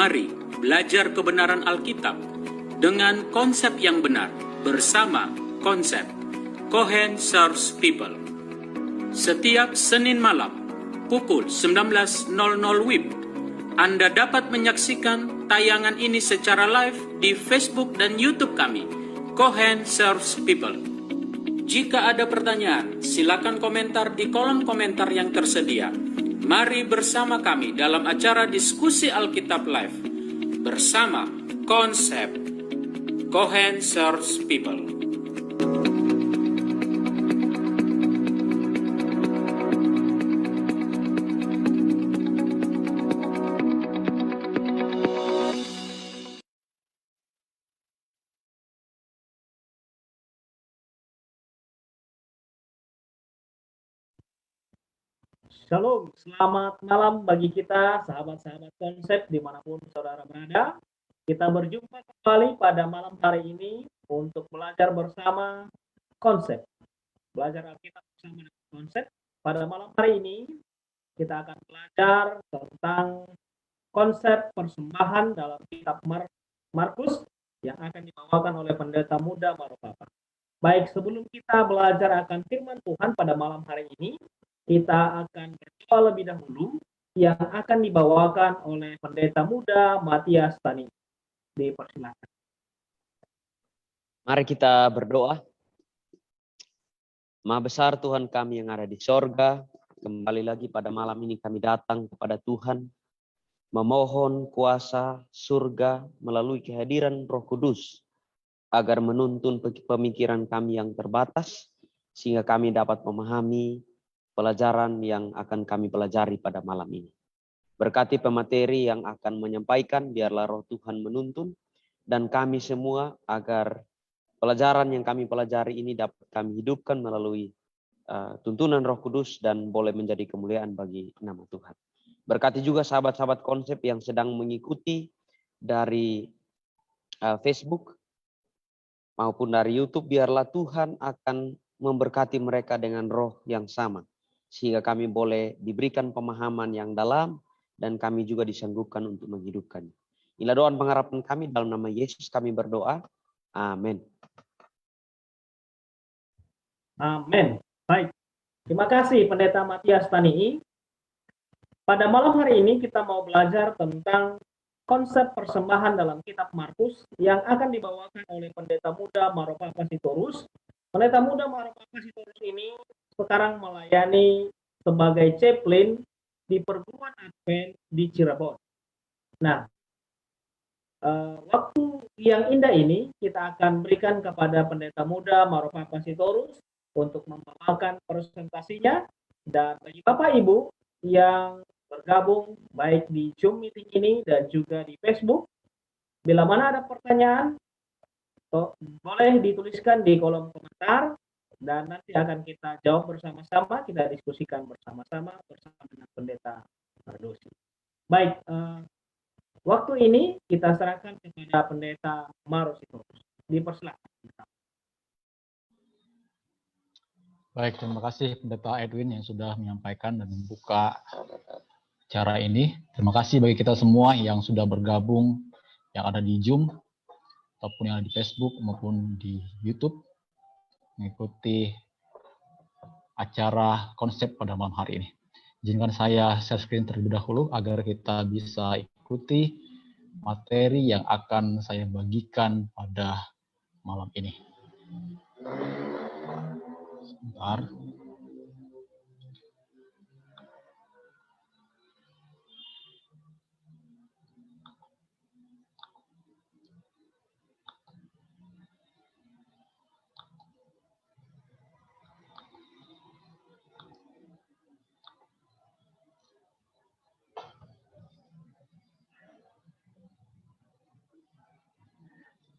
Mari belajar kebenaran Alkitab dengan konsep yang benar bersama konsep Cohen Serves People. Setiap Senin malam pukul 19.00 WIB, Anda dapat menyaksikan tayangan ini secara live di Facebook dan YouTube kami, Cohen Serves People. Jika ada pertanyaan, silakan komentar di kolom komentar yang tersedia. Mari bersama kami dalam acara diskusi Alkitab Live bersama konsep Cohen Serves People. Shalom, selamat malam bagi kita, sahabat-sahabat konsep dimanapun saudara berada. Kita berjumpa kembali pada malam hari ini untuk belajar bersama konsep. Belajar Alkitab bersama konsep. Pada malam hari ini kita akan belajar tentang konsep persembahan dalam kitab Markus yang akan dibawakan oleh pendeta muda Marupapa. Baik, sebelum kita belajar akan firman Tuhan pada malam hari ini, kita akan berdoa lebih dahulu yang akan dibawakan oleh pendeta muda Matias Tani. Dipersilakan. Mari kita berdoa. Maha besar Tuhan kami yang ada di sorga, kembali lagi pada malam ini kami datang kepada Tuhan, memohon kuasa surga melalui kehadiran Roh Kudus, agar menuntun pemikiran kami yang terbatas, sehingga kami dapat memahami pelajaran yang akan kami pelajari pada malam ini. Berkati pemateri yang akan menyampaikan, biarlah Roh Tuhan menuntun, dan kami semua agar pelajaran yang kami pelajari ini dapat kami hidupkan melalui tuntunan Roh Kudus dan boleh menjadi kemuliaan bagi nama Tuhan. Berkati juga sahabat-sahabat konsep yang sedang mengikuti dari Facebook maupun dari YouTube, biarlah Tuhan akan memberkati mereka dengan roh yang sama, sehingga kami boleh diberikan pemahaman yang dalam dan kami juga disanggupkan untuk menghidupkannya. Inilah doa pengharapan kami, dalam nama Yesus kami berdoa. Amin. Amin. Baik. Terima kasih Pendeta Matias Tani. Pada malam hari ini kita mau belajar tentang konsep persembahan dalam kitab Markus yang akan dibawakan oleh pendeta muda Marupapa Sitorus. Pendeta muda Marupapa Sitorus ini sekarang melayani sebagai chaplain di perguruan Advent di Cirebon. Nah, waktu yang indah ini kita akan berikan kepada pendeta muda Marupapa Sitorus untuk membawakan presentasinya, dan bagi Bapak Ibu yang bergabung baik di Zoom meeting ini dan juga di Facebook, bila mana ada pertanyaan boleh dituliskan di kolom komentar dan nanti akan kita jawab bersama-sama, kita diskusikan bersama-sama dengan pendeta Mardosi. Baik, waktu ini kita serahkan kepada pendeta Mardosi. Dipersilakan. Baik, terima kasih pendeta Edwin yang sudah menyampaikan dan membuka acara ini. Terima kasih bagi kita semua yang sudah bergabung, yang ada di Zoom, ataupun yang ada di Facebook, maupun di YouTube, mengikuti acara konsep pada malam hari ini. Izinkan saya share screen terlebih dahulu, agar kita bisa ikuti materi yang akan saya bagikan pada malam ini. Sebentar.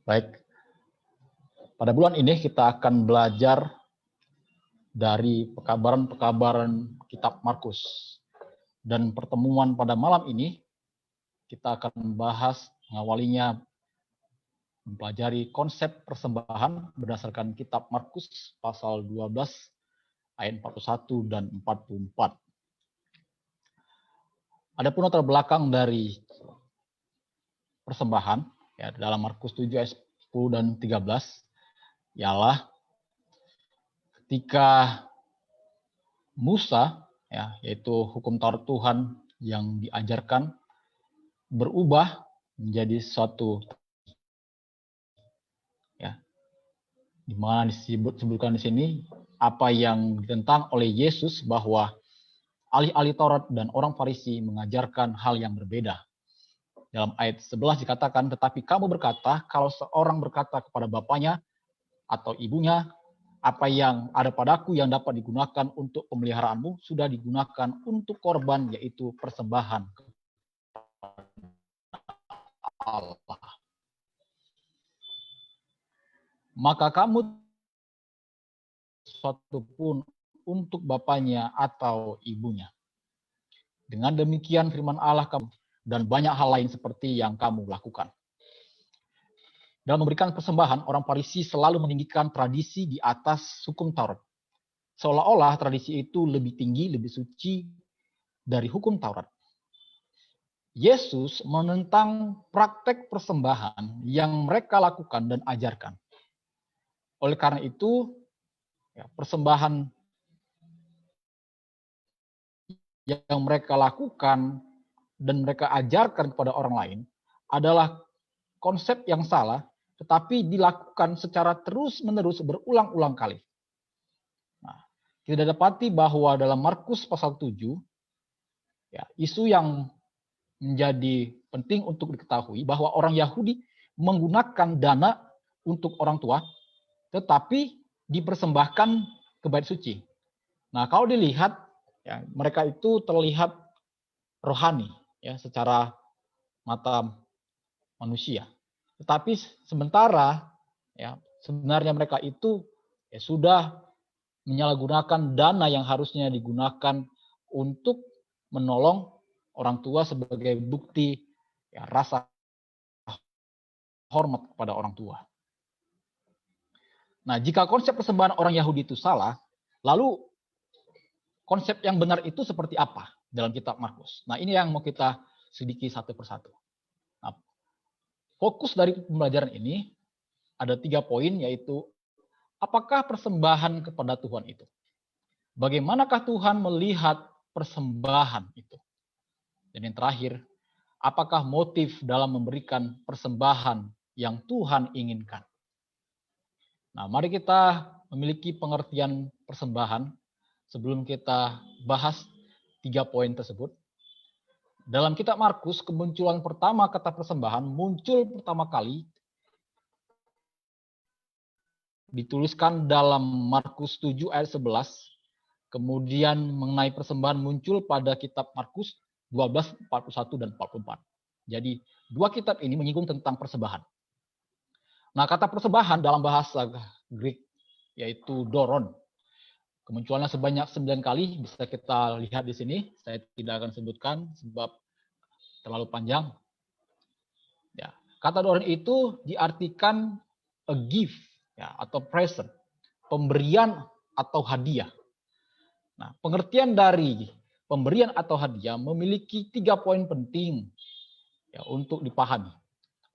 Baik, pada bulan ini kita akan belajar dari pekabaran-pekabaran kitab Markus. Dan pertemuan pada malam ini kita akan membahas, mengawalinya mempelajari konsep persembahan berdasarkan kitab Markus pasal 12 ayat 41 dan 44. Adapun latar belakang dari persembahan ya dalam Markus 7 ayat 10 dan 13 ialah ketika Musa ya yaitu hukum Taurat Tuhan yang diajarkan berubah menjadi suatu ya di mana disebutkan di sini apa yang ditentang oleh Yesus bahwa ahli-ahli Taurat dan orang Farisi mengajarkan hal yang berbeda. Dalam ayat 11 dikatakan, tetapi kamu berkata, kalau seorang berkata kepada bapaknya atau ibunya, apa yang ada padaku yang dapat digunakan untuk pemeliharaanmu, sudah digunakan untuk korban, yaitu persembahan kepada Allah. Maka kamu sesuatu pun untuk bapaknya atau ibunya. Dengan demikian firman Allah kamu dan banyak hal lain seperti yang kamu lakukan. Dalam memberikan persembahan, orang Farisi selalu meninggikan tradisi di atas hukum Taurat. Seolah-olah tradisi itu lebih tinggi, lebih suci dari hukum Taurat. Yesus menentang praktek persembahan yang mereka lakukan dan ajarkan. Oleh karena itu, persembahan yang mereka lakukan dan mereka ajarkan kepada orang lain adalah konsep yang salah, tetapi dilakukan secara terus-menerus berulang-ulang kali. Nah, kita dapati bahwa dalam Markus pasal 7, ya, isu yang menjadi penting untuk diketahui bahwa orang Yahudi menggunakan dana untuk orang tua, tetapi dipersembahkan ke bait suci. Nah, kalau dilihat, ya, mereka itu terlihat rohani, ya, secara mata manusia. Tetapi sementara, ya, sebenarnya mereka itu ya, sudah menyalahgunakan dana yang harusnya digunakan untuk menolong orang tua sebagai bukti ya, rasa hormat kepada orang tua. Nah, jika konsep persembahan orang Yahudi itu salah, lalu konsep yang benar itu seperti apa dalam kitab Markus? Nah, ini yang mau kita sedikit satu persatu. Nah, fokus dari pembelajaran ini ada 3 poin, yaitu apakah persembahan kepada Tuhan itu? Bagaimanakah Tuhan melihat persembahan itu? Dan yang terakhir, apakah motif dalam memberikan persembahan yang Tuhan inginkan? Nah, mari kita memiliki pengertian persembahan sebelum kita bahas 3 poin tersebut. Dalam kitab Markus, kemunculan pertama kata persembahan muncul pertama kali dituliskan dalam Markus 7 ayat 11. Kemudian mengenai persembahan muncul pada kitab Markus 12, 41 dan 44. Jadi 2 kitab ini menyinggung tentang persembahan. Nah, kata persembahan dalam bahasa Greek yaitu doron. Kemunculannya sebanyak 9 kali, bisa kita lihat di sini. Saya tidak akan sebutkan sebab terlalu panjang. Ya, kata doron itu diartikan a gift, ya, atau present, pemberian atau hadiah. Nah, pengertian dari pemberian atau hadiah memiliki 3 poin penting ya, untuk dipahami.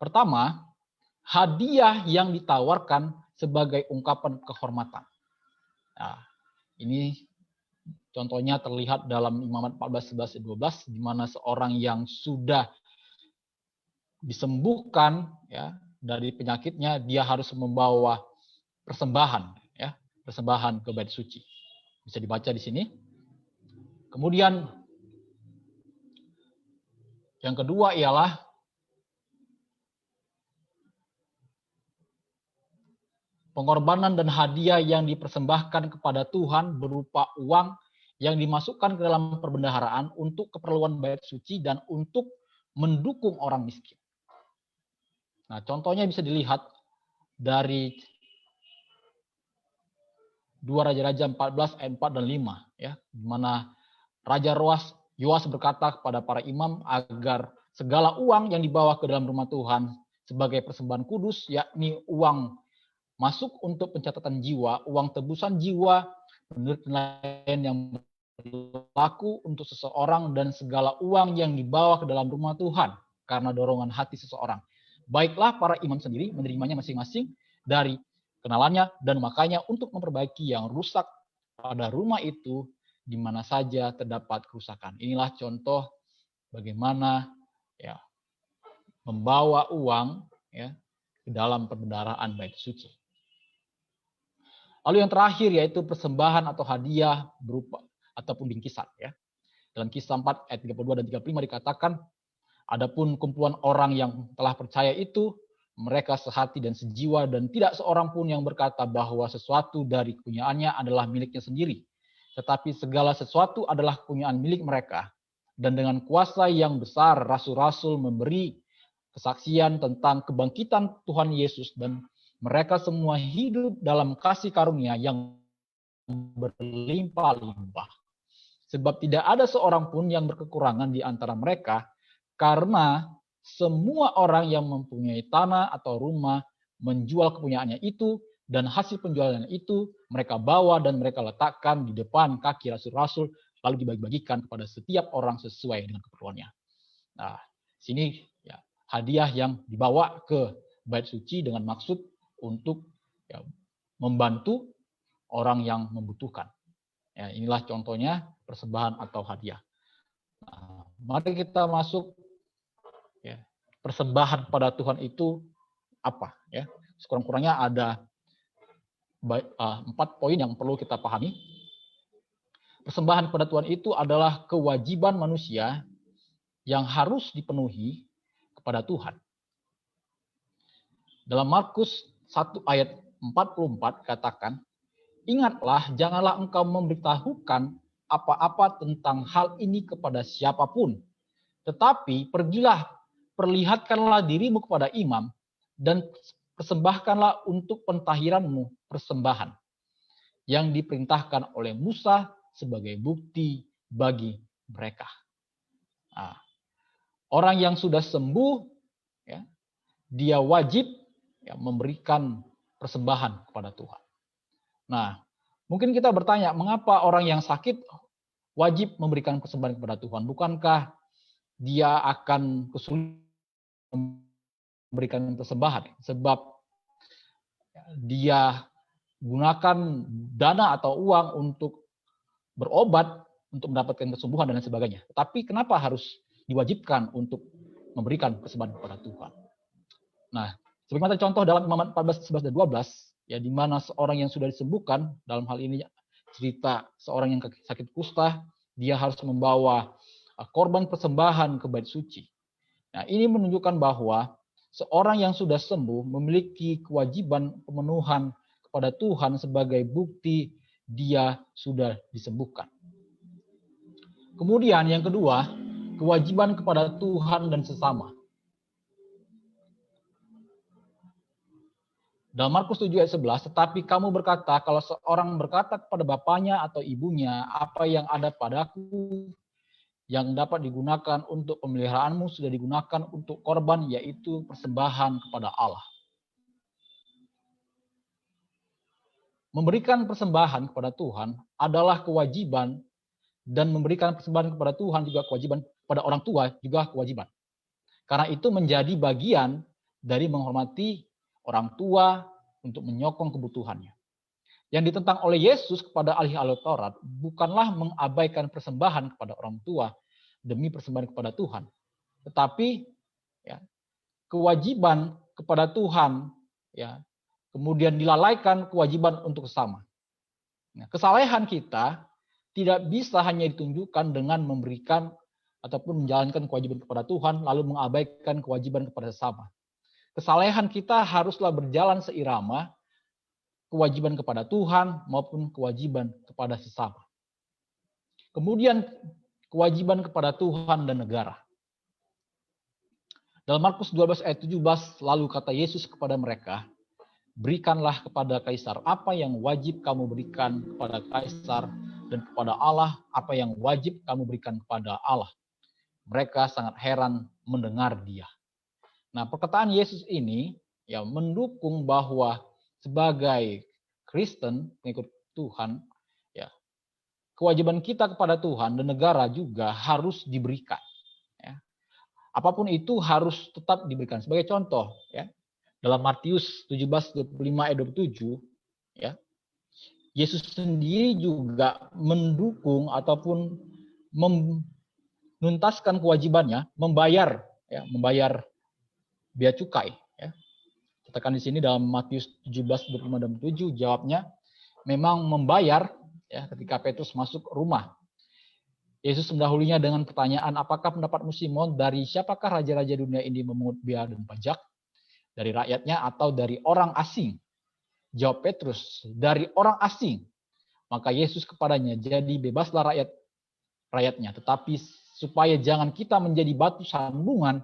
Pertama, hadiah yang ditawarkan sebagai ungkapan kehormatan. Nah, ini contohnya terlihat dalam Imamat 14, 11, 12, di mana seorang yang sudah disembuhkan ya, dari penyakitnya, dia harus membawa persembahan, ya, persembahan ke bait suci. Bisa dibaca di sini. Kemudian yang kedua ialah pengorbanan dan hadiah yang dipersembahkan kepada Tuhan berupa uang yang dimasukkan ke dalam perbendaharaan untuk keperluan bait suci dan untuk mendukung orang miskin. Nah, contohnya bisa dilihat dari 2 Raja-Raja 14 ayat 4 dan 5, ya, di mana Raja Yoas berkata kepada para imam agar segala uang yang dibawa ke dalam rumah Tuhan sebagai persembahan kudus, yakni uang masuk untuk pencatatan jiwa, uang tebusan jiwa, penilaian yang berlaku untuk seseorang, dan segala uang yang dibawa ke dalam rumah Tuhan karena dorongan hati seseorang. Baiklah para imam sendiri menerimanya masing-masing dari kenalannya dan makanya untuk memperbaiki yang rusak pada rumah itu di mana saja terdapat kerusakan. Inilah contoh bagaimana ya membawa uang ya ke dalam perbendaharaan bait suci. Lalu yang terakhir yaitu persembahan atau hadiah berupa ataupun bingkisan ya. Dalam Kisah 4 ayat 32 dan 35 dikatakan, adapun kumpulan orang yang telah percaya itu, mereka sehati dan sejiwa dan tidak seorang pun yang berkata bahwa sesuatu dari kepunyaannya adalah miliknya sendiri. Tetapi segala sesuatu adalah kepunyaan milik mereka. Dan dengan kuasa yang besar, rasul-rasul memberi kesaksian tentang kebangkitan Tuhan Yesus dan mereka semua hidup dalam kasih karunia yang berlimpah-limpah. Sebab tidak ada seorang pun yang berkekurangan di antara mereka, karena semua orang yang mempunyai tanah atau rumah menjual kepunyaannya itu, dan hasil penjualannya itu mereka bawa dan mereka letakkan di depan kaki rasul-rasul, lalu dibagi-bagikan kepada setiap orang sesuai dengan keperluannya. Nah, sini ya, hadiah yang dibawa ke bait suci dengan maksud untuk ya, membantu orang yang membutuhkan. Ya, inilah contohnya persembahan atau hadiah. Nah, mari kita masuk ya, persembahan pada Tuhan itu apa ya? Sekurang-kurangnya ada 4 poin yang perlu kita pahami. Persembahan pada Tuhan itu adalah kewajiban manusia yang harus dipenuhi kepada Tuhan. Dalam Markus 1 ayat 44 katakan, ingatlah, janganlah engkau memberitahukan apa-apa tentang hal ini kepada siapapun. Tetapi pergilah, perlihatkanlah dirimu kepada imam, dan persembahkanlah untuk pentahiranmu persembahan yang diperintahkan oleh Musa sebagai bukti bagi mereka. Nah, orang yang sudah sembuh, ya, dia wajib ya, memberikan persembahan kepada Tuhan. Nah, mungkin kita bertanya, mengapa orang yang sakit wajib memberikan persembahan kepada Tuhan? Bukankah dia akan kesulitan memberikan persembahan? Sebab dia gunakan dana atau uang untuk berobat, untuk mendapatkan kesembuhan dan lain sebagainya. Tapi kenapa harus diwajibkan untuk memberikan persembahan kepada Tuhan? Nah, sebagaimana contoh dalam Imamat 14, 11, dan 12, ya, di mana seorang yang sudah disembuhkan, dalam hal ini cerita seorang yang sakit kusta, dia harus membawa korban persembahan ke bait suci. Nah, ini menunjukkan bahwa seorang yang sudah sembuh memiliki kewajiban pemenuhan kepada Tuhan sebagai bukti dia sudah disembuhkan. Kemudian yang kedua, kewajiban kepada Tuhan dan sesama. Dalam Markus 7 ayat 11, tetapi kamu berkata, kalau seorang berkata kepada bapaknya atau ibunya, apa yang ada padaku yang dapat digunakan untuk pemeliharaanmu sudah digunakan untuk korban, yaitu persembahan kepada Allah. Memberikan persembahan kepada Tuhan adalah kewajiban, dan memberikan persembahan kepada Tuhan juga kewajiban, pada orang tua juga kewajiban. Karena itu menjadi bagian dari menghormati orang tua untuk menyokong kebutuhannya. Yang ditentang oleh Yesus kepada ahli-ahli Taurat bukanlah mengabaikan persembahan kepada orang tua demi persembahan kepada Tuhan, tetapi ya, kewajiban kepada Tuhan, ya, kemudian dilalaikan kewajiban untuk sesama. Nah, kesalehan kita tidak bisa hanya ditunjukkan dengan memberikan ataupun menjalankan kewajiban kepada Tuhan lalu mengabaikan kewajiban kepada sesama. Kesalehan kita haruslah berjalan seirama kewajiban kepada Tuhan maupun kewajiban kepada sesama. Kemudian kewajiban kepada Tuhan dan negara. Dalam Markus 12 ayat 17 lalu kata Yesus kepada mereka, berikanlah kepada Kaisar apa yang wajib kamu berikan kepada Kaisar, dan kepada Allah apa yang wajib kamu berikan kepada Allah. Mereka sangat heran mendengar dia. Nah, perkataan Yesus ini ya mendukung bahwa sebagai Kristen, pengikut Tuhan, ya, kewajiban kita kepada Tuhan dan negara juga harus diberikan. Ya. apapun itu harus tetap diberikan. Sebagai contoh, ya, dalam Matius 17:25 ayat 27, ya, Yesus sendiri juga mendukung ataupun menuntaskan kewajibannya membayar bea cukai. Ya. Katakan di sini dalam Matius 17:25 dan 7 jawabnya memang membayar, ya, ketika Petrus masuk rumah. Yesus mendahulunya dengan pertanyaan, apakah pendapatmu Simon, dari siapakah raja-raja dunia ini memungut bea dan pajak? Dari rakyatnya atau dari orang asing? Jawab Petrus, dari orang asing. Maka Yesus kepadanya, jadi bebaslah rakyatnya. Tetapi supaya jangan kita menjadi batu sandungan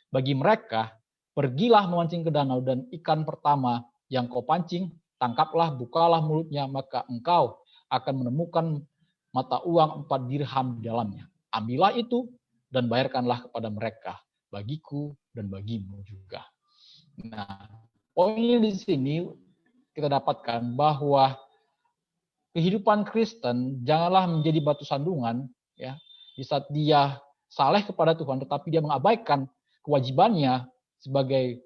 bagi mereka, pergilah memancing ke danau dan ikan pertama yang kau pancing, tangkaplah, bukalah mulutnya, maka engkau akan menemukan mata uang 4 dirham di dalamnya. Ambillah itu dan bayarkanlah kepada mereka, bagiku dan bagimu juga. Nah, poinnya di sini kita dapatkan bahwa kehidupan Kristen janganlah menjadi batu sandungan, ya, di saat dia saleh kepada Tuhan, tetapi dia mengabaikan kewajibannya sebagai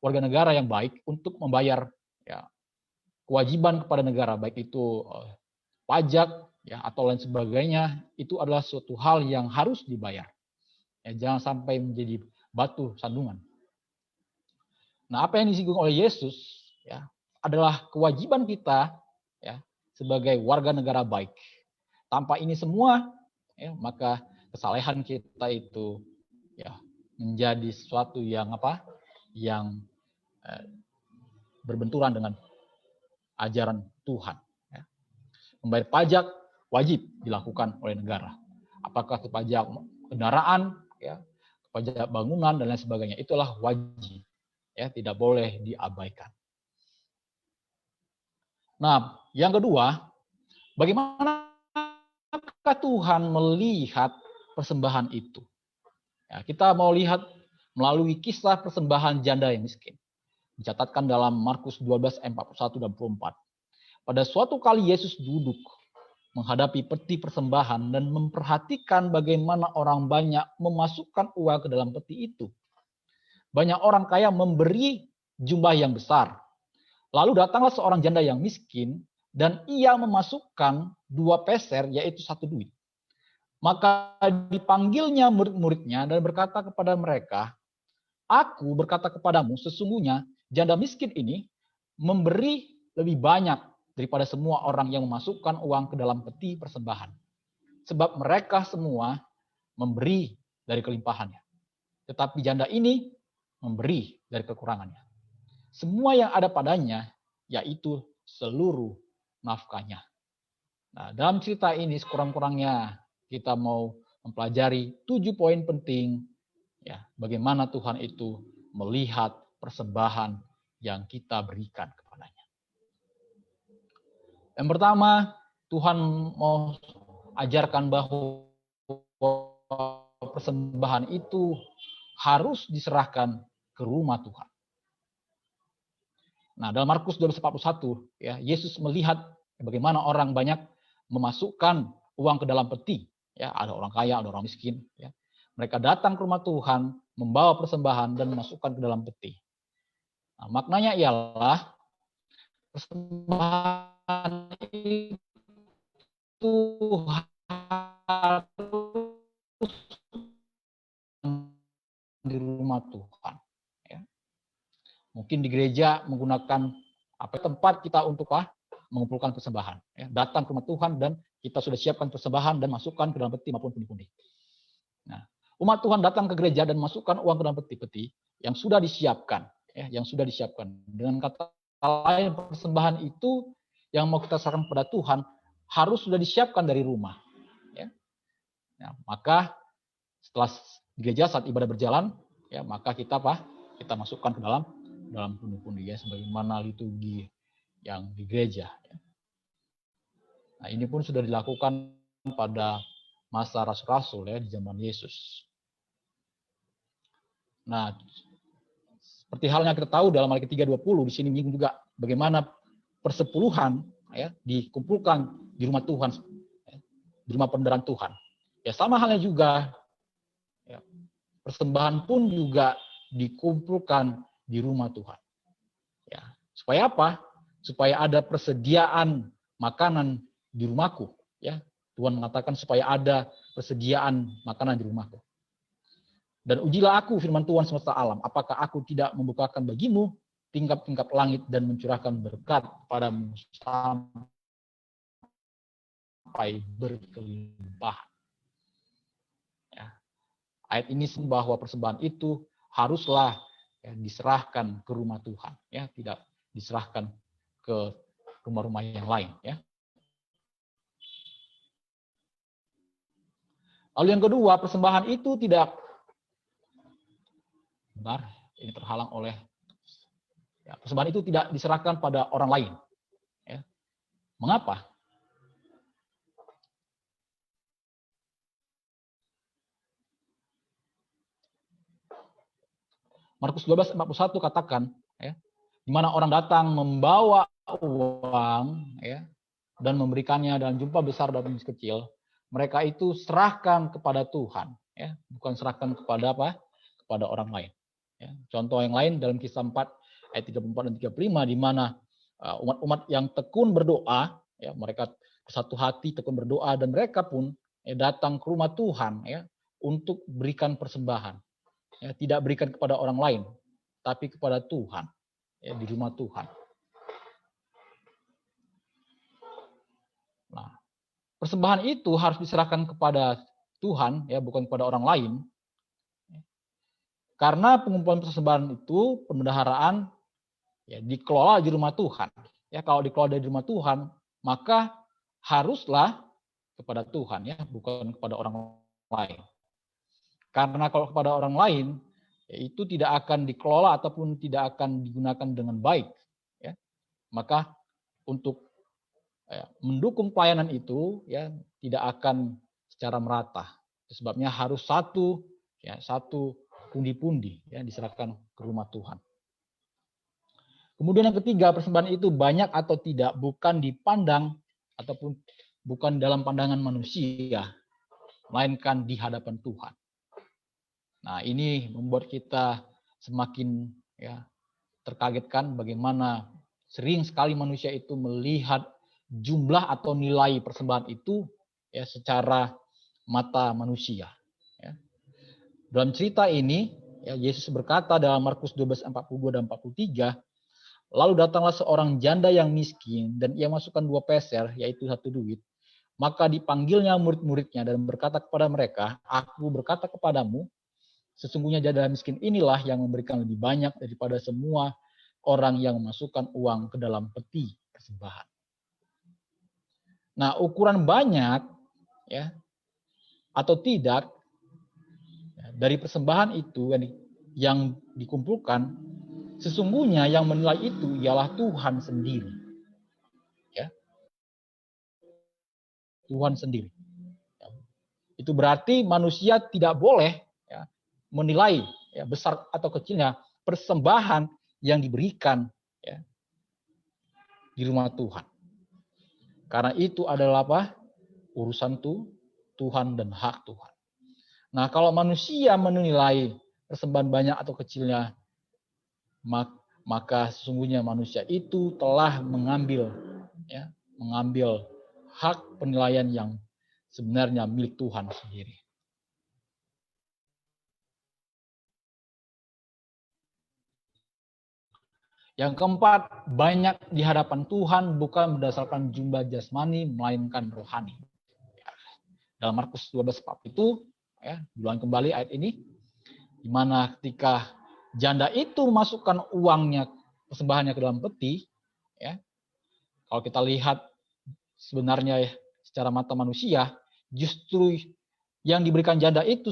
warga negara yang baik untuk membayar, ya, kewajiban kepada negara, baik itu pajak, ya, atau lain sebagainya. Itu adalah suatu hal yang harus dibayar. Ya, jangan sampai menjadi batu sandungan. Nah, apa yang disinggung oleh Yesus, ya, adalah kewajiban kita, ya, sebagai warga negara baik. Tanpa ini semua, ya, maka kesalehan kita itu, ya, menjadi sesuatu yang yang berbenturan dengan ajaran Tuhan. Ya. Membayar pajak wajib dilakukan oleh negara. Apakah itu pajak kendaraan, ya, pajak bangunan dan lain sebagainya, itulah wajib. Ya, tidak boleh diabaikan. Nah, yang kedua, bagaimana Tuhan melihat persembahan itu? Ya, kita mau lihat melalui kisah persembahan janda yang miskin. Dicatatkan dalam Markus 12 ayat 41 dan 44. Pada suatu kali Yesus duduk menghadapi peti persembahan dan memperhatikan bagaimana orang banyak memasukkan uang ke dalam peti itu. Banyak orang kaya memberi jumlah yang besar. Lalu datanglah seorang janda yang miskin dan ia memasukkan 2 peser, yaitu 1 duit. Maka dipanggilnya murid-muridnya dan berkata kepada mereka, aku berkata kepadamu, sesungguhnya janda miskin ini memberi lebih banyak daripada semua orang yang memasukkan uang ke dalam peti persembahan. Sebab mereka semua memberi dari kelimpahannya. Tetapi janda ini memberi dari kekurangannya. Semua yang ada padanya, yaitu seluruh nafkahnya. Nah, dalam cerita ini sekurang-kurangnya kita mau mempelajari 7 poin penting, ya, bagaimana Tuhan itu melihat persembahan yang kita berikan kepadanya. Yang pertama, Tuhan mau ajarkan bahwa persembahan itu harus diserahkan ke rumah Tuhan. Nah, dalam Markus 12:41, ya, Yesus melihat bagaimana orang banyak memasukkan uang ke dalam peti. Ya, ada orang kaya, ada orang miskin. Ya. Mereka datang ke rumah Tuhan, membawa persembahan dan memasukkan ke dalam peti. Nah, maknanya ialah persembahan itu harus di rumah Tuhan. Ya. Mungkin di gereja menggunakan tempat kita untuk mengumpulkan persembahan. Ya. Datang ke rumah Tuhan dan kita sudah siapkan persembahan dan masukkan ke dalam peti maupun pundi-pundi. Nah, umat Tuhan datang ke gereja dan masukkan uang ke dalam peti-peti yang sudah disiapkan, ya, yang sudah disiapkan. Dengan kata lain, persembahan itu yang mau kita serahkan kepada Tuhan harus sudah disiapkan dari rumah. Ya. Nah, maka setelah di gereja saat ibadah berjalan, ya, maka kita kita masukkan ke dalam pundi-pundi, ya, sebagaimana liturgi yang di gereja. Ya. Nah, ini pun sudah dilakukan pada masa rasul-rasul, ya, di zaman Yesus. Nah, seperti halnya kita tahu dalam Matius 3:20 di sini juga bagaimana persepuluhan, ya, dikumpulkan di rumah Tuhan, ya, di rumah pendendaran Tuhan. Ya, sama halnya juga, ya, persembahan pun juga dikumpulkan di rumah Tuhan. Ya, supaya apa? Supaya ada persediaan makanan di rumahku. Ya, Tuhan mengatakan supaya ada persediaan makanan di rumahku. Dan ujilah aku, firman Tuhan semesta alam, apakah aku tidak membukakan bagimu tingkap-tingkap langit dan mencurahkan berkat padamu sampai berkelimpahan. Ya. Ayat ini bahwa persembahan itu haruslah diserahkan ke rumah Tuhan, ya, tidak diserahkan ke rumah-rumah yang lain, ya. Lalu yang kedua, persembahan itu tidak benar, ini terhalang oleh persembahan itu tidak diserahkan pada orang lain. Ya. Mengapa? Markus 12:41 katakan, ya, di mana orang datang membawa uang, ya, dan memberikannya dalam jumlah besar dan kecil, mereka itu serahkan kepada Tuhan, ya, bukan serahkan kepada apa? Kepada orang lain. Ya. Contoh yang lain dalam Kisah 4 ayat 34 dan 35, di mana umat-umat yang tekun berdoa, ya, mereka satu hati tekun berdoa, dan mereka pun datang ke rumah Tuhan, ya, untuk berikan persembahan. Ya, tidak berikan kepada orang lain, tapi kepada Tuhan, ya, di rumah Tuhan. Nah, persembahan itu harus diserahkan kepada Tuhan, ya, bukan kepada orang lain. Karena pengumpulan persembahan itu, perbendaharaan, ya, dikelola di rumah Tuhan. Ya, kalau dikelola dari rumah Tuhan, maka haruslah kepada Tuhan, ya, bukan kepada orang lain. Karena kalau kepada orang lain, ya, itu tidak akan dikelola ataupun tidak akan digunakan dengan baik. Ya. Maka untuk mendukung pelayanan itu, ya, tidak akan secara merata. Sebabnya harus satu pundi-pundi, ya, diserahkan ke rumah Tuhan. Kemudian yang ketiga, persembahan itu banyak atau tidak bukan dipandang ataupun bukan dalam pandangan manusia, melainkan di hadapan Tuhan. Nah, ini membuat kita semakin, ya, terkagetkan bagaimana sering sekali manusia itu melihat jumlah atau nilai persembahan itu, ya, secara mata manusia. Ya. Dalam cerita ini, ya, Yesus berkata dalam Markus 12:42 dan 43, lalu datanglah seorang janda yang miskin dan ia masukkan 2 peser, yaitu 1 duit. Maka dipanggilnya murid-muridnya dan berkata kepada mereka, aku berkata kepadamu, sesungguhnya janda miskin inilah yang memberikan lebih banyak daripada semua orang yang memasukkan uang ke dalam peti persembahan. Nah, ukuran banyak, ya, atau tidak, ya, dari persembahan itu yang dikumpulkan, sesungguhnya yang menilai itu ialah Tuhan sendiri. Ya. Tuhan sendiri. Ya. Itu berarti manusia tidak boleh, ya, menilai, ya, besar atau kecilnya persembahan yang diberikan, ya, di rumah Tuhan. Karena itu adalah apa? Urusan Tuhan dan hak Tuhan. Nah, kalau manusia menilai persembahan banyak atau kecilnya, maka sesungguhnya manusia itu telah mengambil hak penilaian yang sebenarnya milik Tuhan sendiri. Yang keempat, banyak di hadapan Tuhan bukan berdasarkan jumlah jasmani, melainkan rohani. Dalam Markus 12:4 itu, ya, diulang kembali ayat ini, di mana ketika janda itu memasukkan uangnya, persembahannya ke dalam peti, ya, kalau kita lihat sebenarnya, ya, secara mata manusia, justru yang diberikan janda itu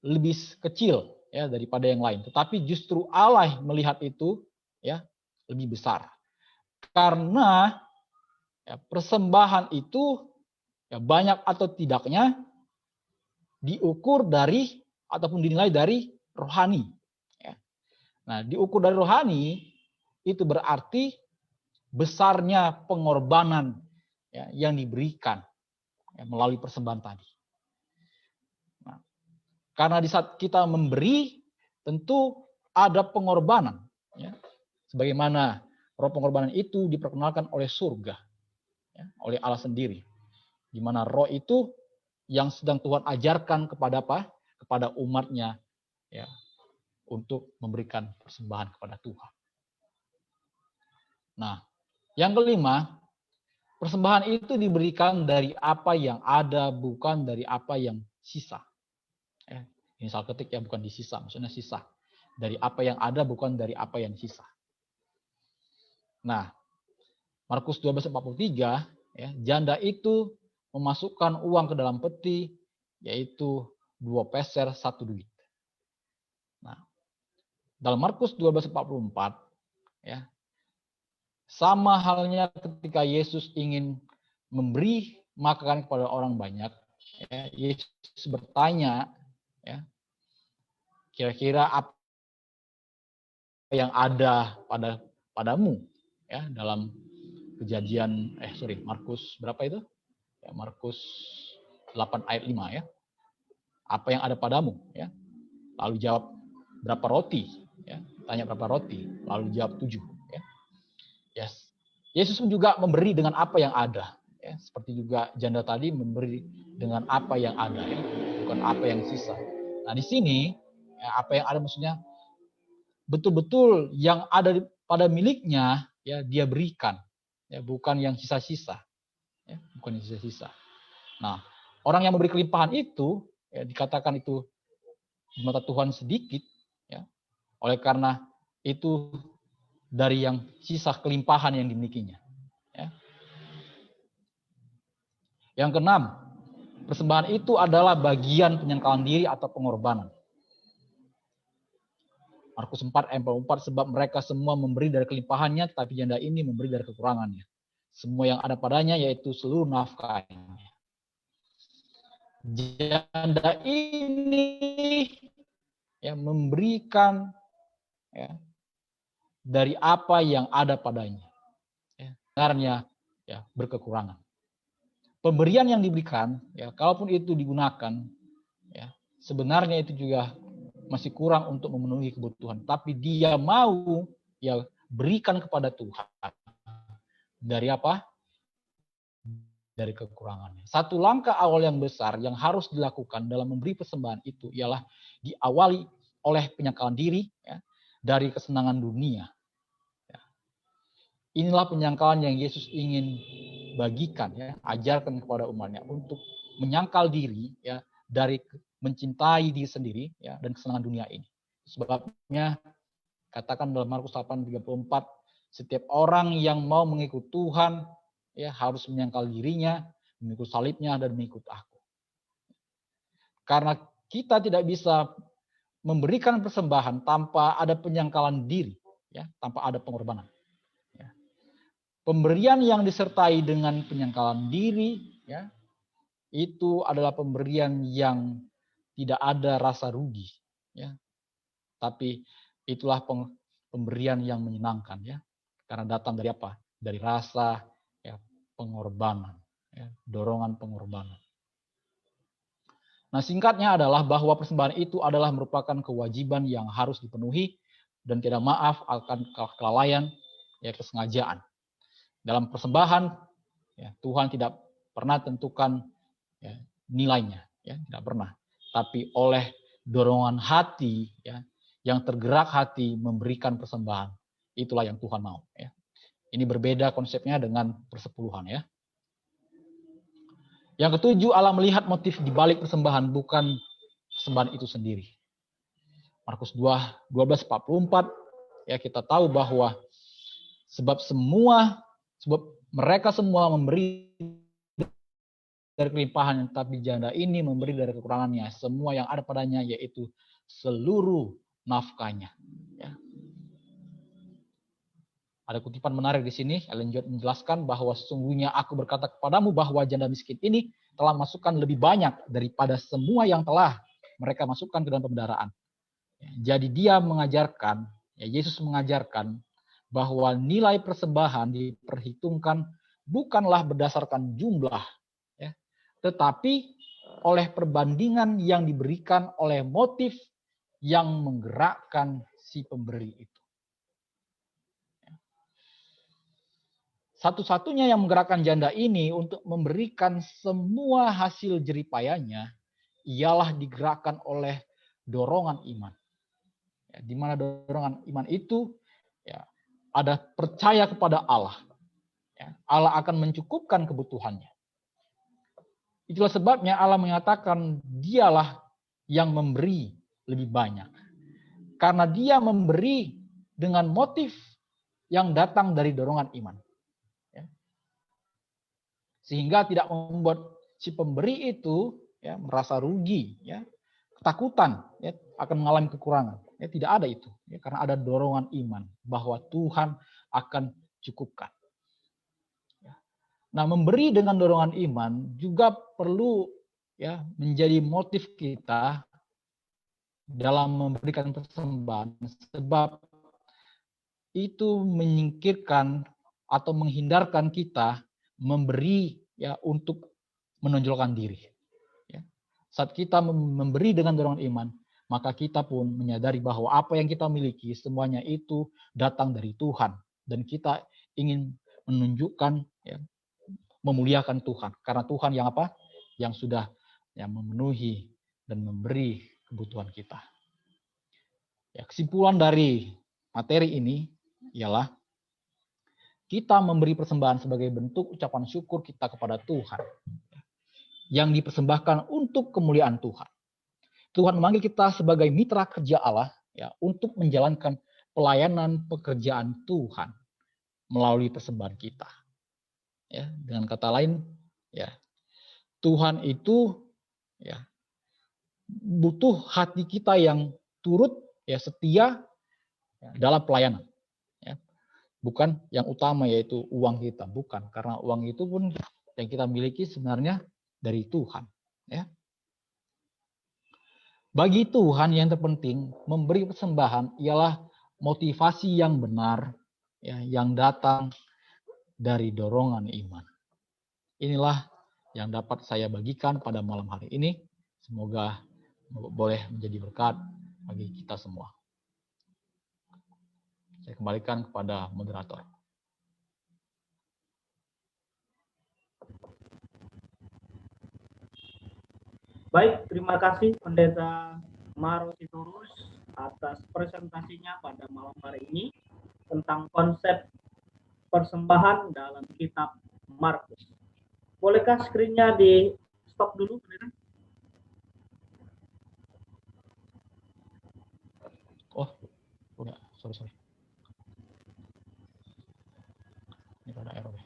lebih kecil, ya, daripada yang lain. Tetapi justru Allah melihat itu, ya, lebih besar. Karena, ya, persembahan itu, ya, banyak atau tidaknya diukur dari ataupun dinilai dari rohani. Ya. Nah, diukur dari rohani itu berarti besarnya pengorbanan, ya, yang diberikan, ya, melalui persembahan tadi. Nah, Karena di saat kita memberi, tentu ada pengorbanan. Ya. Sebagaimana roh pengorbanan itu diperkenalkan oleh surga, ya, oleh Allah sendiri. Di mana roh itu yang sedang Tuhan ajarkan kepada apa? Kepada umatnya, ya, untuk memberikan persembahan kepada Tuhan. Nah, yang kelima, persembahan itu diberikan dari apa yang ada, bukan dari apa yang sisa. Ini salah ketik ya, bukan disisa, maksudnya sisa. Dari apa yang ada, bukan dari apa yang sisa. Nah, Markus 12:43, ya, janda itu memasukkan uang ke dalam peti, yaitu 2 peser 1 duit. Nah, dalam Markus 12:44, ya, sama halnya ketika Yesus ingin memberi makan kepada orang banyak, ya, Yesus bertanya, ya, kira-kira apa yang ada padamu, ya, dalam kejadian Markus berapa itu? Ya, Markus 8 ayat 5 ya. Apa yang ada padamu, ya? Lalu jawab berapa roti, ya. Tanya berapa roti, lalu jawab 7, ya. Yes. Yesus juga memberi dengan apa yang ada, ya. Seperti juga janda tadi memberi dengan apa yang ada, ya, bukan apa yang sisa. Nah, di sini ya, apa yang ada maksudnya betul-betul yang ada pada miliknya, ya, dia berikan, ya, bukan yang sisa-sisa, ya, bukan yang sisa-sisa. Nah, orang yang memberi kelimpahan itu, ya, dikatakan itu di mata Tuhan sedikit, ya, oleh karena itu dari yang sisa kelimpahan yang dimilikinya. Ya. Yang keenam, persembahan itu adalah bagian penyangkalan diri atau pengorbanan. Markus 4 ayat 44, sebab mereka semua memberi dari kelimpahannya, tapi janda ini memberi dari kekurangannya. Semua yang ada padanya yaitu seluruh nafkahnya. Janda ini, ya, memberikan, ya, dari apa yang ada padanya. Ya, sebenarnya, ya, berkekurangan. Pemberian yang diberikan, ya, kalaupun itu digunakan, ya, sebenarnya itu juga masih kurang untuk memenuhi kebutuhan. Tapi dia mau, ya, berikan kepada Tuhan. Dari apa? Dari kekurangannya. Satu langkah awal yang besar yang harus dilakukan dalam memberi persembahan itu ialah diawali oleh penyangkalan diri, ya, dari kesenangan dunia. Ya. Inilah penyangkalan yang Yesus ingin bagikan, ya, ajarkan kepada umatnya untuk menyangkal diri, ya, dari mencintai diri sendiri, ya, dan kesenangan dunia ini. Sebabnya katakan dalam Markus 8:34, setiap orang yang mau mengikut Tuhan, ya, harus menyangkal dirinya, mengikut salibnya, dan mengikut aku. Karena kita tidak bisa memberikan persembahan tanpa ada penyangkalan diri, ya, tanpa ada pengorbanan. Ya. Pemberian yang disertai dengan penyangkalan diri, ya, itu adalah pemberian yang tidak ada rasa rugi, ya. Tapi itulah pemberian yang menyenangkan, ya. Karena datang dari apa? Dari rasa, ya, pengorbanan, ya, dorongan pengorbanan. Nah, singkatnya adalah bahwa persembahan itu adalah merupakan kewajiban yang harus dipenuhi dan tidak maaf akan kelalaian, ya, kesengajaan. Dalam persembahan, ya, Tuhan tidak pernah tentukan, ya, nilainya, ya, tidak pernah. Tapi oleh dorongan hati, ya, yang tergerak hati memberikan persembahan, itulah yang Tuhan mau, ya. Ini berbeda konsepnya dengan persepuluhan, ya. Yang ketujuh, Allah melihat motif di balik persembahan, bukan persembahan itu sendiri. Markus 12:44, ya, kita tahu bahwa sebab mereka semua memberi dari kelimpahan, tapi janda ini memberi dari kekurangannya, semua yang ada padanya, yaitu seluruh nafkahnya. Ya. Ada kutipan menarik di sini. Ellen White menjelaskan bahwa sesungguhnya aku berkata kepadamu bahwa janda miskin ini telah masukkan lebih banyak daripada semua yang telah mereka masukkan ke dalam pembendaraan. Ya, jadi dia mengajarkan, ya, Yesus mengajarkan bahwa nilai persembahan diperhitungkan bukanlah berdasarkan jumlah, ya, tetapi oleh perbandingan yang diberikan oleh motif yang menggerakkan si pemberi itu. Satu-satunya yang menggerakkan janda ini untuk memberikan semua hasil jeripayanya ialah digerakkan oleh dorongan iman. Ya, di mana dorongan iman itu ya, ada percaya kepada Allah. Ya, Allah akan mencukupkan kebutuhannya. Itulah sebabnya Allah mengatakan dialah yang memberi lebih banyak. Karena dia memberi dengan motif yang datang dari dorongan iman. Ya. Sehingga tidak membuat si pemberi itu ya, merasa rugi, ya, ketakutan, ya, akan mengalami kekurangan. Ya, tidak ada itu. Ya, karena ada dorongan iman bahwa Tuhan akan cukupkan. Nah, memberi dengan dorongan iman juga perlu ya menjadi motif kita dalam memberikan persembahan, sebab itu menyingkirkan atau menghindarkan kita memberi ya untuk menonjolkan diri. Ya. Saat kita memberi dengan dorongan iman, maka kita pun menyadari bahwa apa yang kita miliki semuanya itu datang dari Tuhan, dan kita ingin menunjukkan ya, memuliakan Tuhan, karena Tuhan yang apa? Yang sudah yang memenuhi dan memberi kebutuhan kita. Ya, kesimpulan dari materi ini ialah kita memberi persembahan sebagai bentuk ucapan syukur kita kepada Tuhan yang dipersembahkan untuk kemuliaan Tuhan. Tuhan memanggil kita sebagai mitra kerja Allah ya untuk menjalankan pelayanan pekerjaan Tuhan melalui persembahan kita. Ya, dengan kata lain, ya Tuhan itu ya butuh hati kita yang turut ya setia ya, dalam pelayanan. Ya. Bukan yang utama yaitu uang kita, bukan, karena uang itu pun yang kita miliki sebenarnya dari Tuhan. Ya. Bagi Tuhan yang terpenting memberi persembahan ialah motivasi yang benar ya, yang datang dari dorongan iman. Inilah yang dapat saya bagikan pada malam hari ini. Semoga boleh menjadi berkat bagi kita semua. Saya kembalikan kepada moderator. Baik, terima kasih Pendeta Maro Sitorus atas presentasinya pada malam hari ini tentang konsep persembahan dalam kitab Markus. Bolehkah screen-nya di stop dulu, Pendeta? Oh, udah, sorry. Ini ada error ya.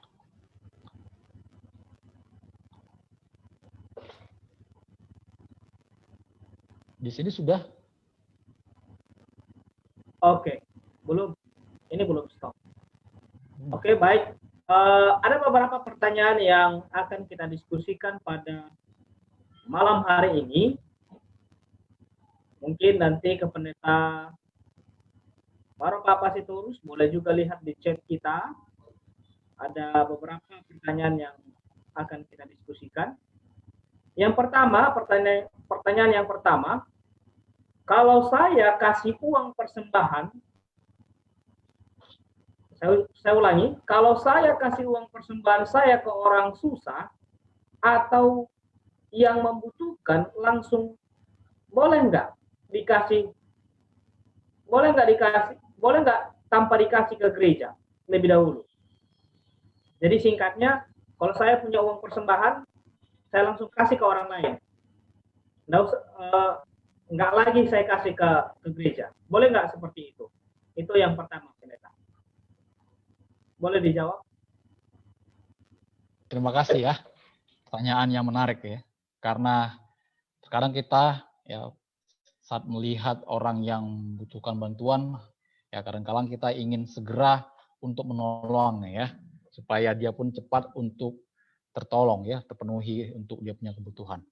Di sini sudah. Oke, belum. Ini belum stop. Oke, baik. Ada beberapa pertanyaan yang akan kita diskusikan pada malam hari ini. Mungkin nanti ke Pendeta Maro Papa Sitorus boleh juga lihat di chat kita. Ada beberapa pertanyaan yang akan kita diskusikan. Yang pertama, pertanyaan yang pertama, kalau saya kasih uang persembahan, saya ulangi, kalau saya kasih uang persembahan saya ke orang susah atau yang membutuhkan, langsung boleh nggak dikasih? Boleh nggak tanpa dikasih ke gereja lebih dahulu? Jadi singkatnya, kalau saya punya uang persembahan, saya langsung kasih ke orang lain. Nggak lagi saya kasih ke gereja. Boleh nggak seperti itu? Itu yang pertama, Pendeta. Boleh dijawab? Terima kasih ya. Pertanyaan yang menarik ya. Karena sekarang kita ya saat melihat orang yang membutuhkan bantuan, ya kadang-kadang kita ingin segera untuk menolong ya, supaya dia pun cepat untuk tertolong ya, terpenuhi untuk dia punya kebutuhan.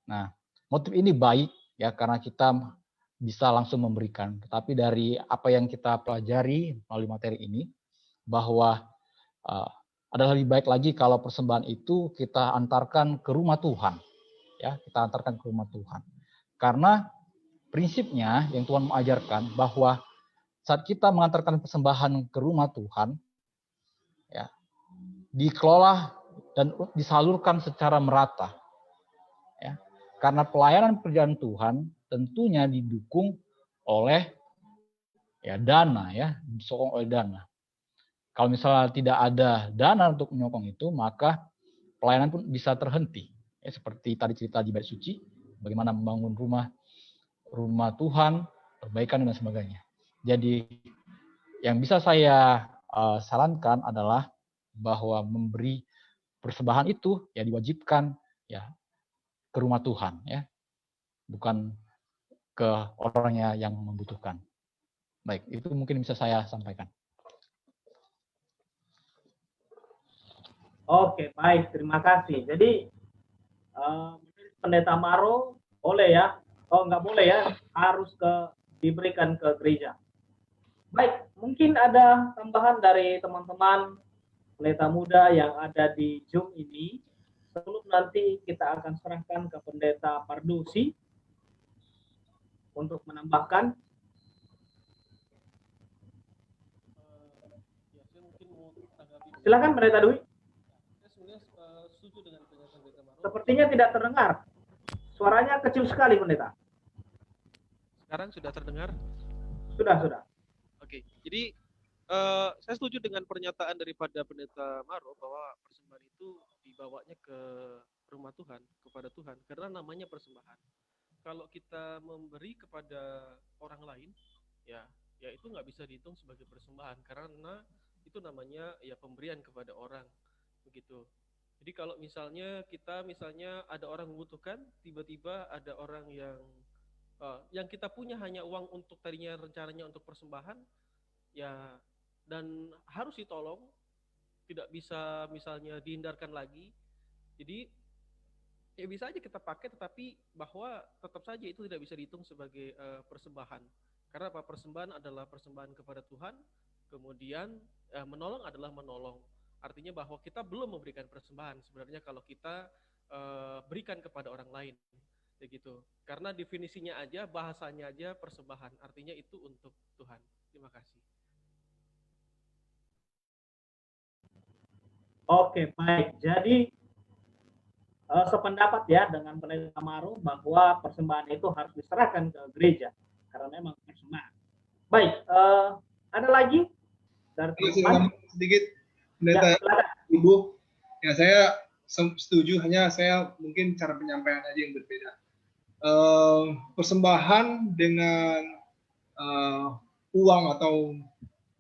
Nah, motif ini baik ya karena kita bisa langsung memberikan. Tetapi dari apa yang kita pelajari melalui materi ini, bahwa adalah lebih baik lagi kalau persembahan itu kita antarkan ke rumah Tuhan. ya kita antarkan ke rumah Tuhan. Karena prinsipnya yang Tuhan mengajarkan bahwa saat kita mengantarkan persembahan ke rumah Tuhan, ya, dikelola dan disalurkan secara merata. Ya. Karena pelayanan pekerjaan Tuhan tentunya didukung oleh ya dana, ya, disokong oleh dana. Kalau misalnya tidak ada dana untuk menyokong itu, maka pelayanan pun bisa terhenti. Ya, seperti tadi cerita di bait suci, bagaimana membangun rumah Tuhan, perbaikan dan sebagainya. Jadi yang bisa saya sarankan adalah bahwa memberi persembahan itu ya diwajibkan ya ke rumah Tuhan, ya, bukan ke orangnya yang membutuhkan. Baik, itu mungkin bisa saya sampaikan. Oke, baik, terima kasih. Jadi Pendeta Maro boleh ya? Oh, nggak boleh ya, harus diberikan ke gereja. Baik, mungkin ada tambahan dari teman-teman pendeta muda yang ada di Zoom ini. Sebelum nanti kita akan serahkan ke Pendeta Pardusi untuk menambahkan. Silakan Pendeta Dwi. Sepertinya tidak terdengar. Suaranya kecil sekali, Pendeta. Sekarang sudah terdengar? Sudah. Oke, jadi saya setuju dengan pernyataan daripada Pendeta Maro bahwa persembahan itu dibawanya ke rumah Tuhan, kepada Tuhan, karena namanya persembahan. Kalau kita memberi kepada orang lain, ya itu nggak bisa dihitung sebagai persembahan, karena itu namanya ya pemberian kepada orang, begitu. Jadi kalau misalnya ada orang membutuhkan, tiba-tiba ada orang yang kita punya hanya uang untuk tadinya rencananya untuk persembahan, ya, dan harus ditolong, tidak bisa misalnya dihindarkan lagi. Jadi ya bisa aja kita pakai, tetapi bahwa tetap saja itu tidak bisa dihitung sebagai persembahan. Karena apa? Persembahan adalah persembahan kepada Tuhan, kemudian menolong adalah menolong. Artinya bahwa kita belum memberikan persembahan sebenarnya kalau kita berikan kepada orang lain, begitu. Karena definisinya aja, bahasanya aja persembahan, artinya itu untuk Tuhan. Terima kasih. Oke, baik. Jadi sependapat ya dengan Pendeta Maro bahwa persembahan itu harus diserahkan ke gereja karena memang persembahan. Baik, ada lagi dari teman-teman? Sedikit, Pendeta Ya, Ibu. Ya, saya setuju, hanya saya mungkin cara penyampaian aja yang berbeda. Persembahan dengan uang atau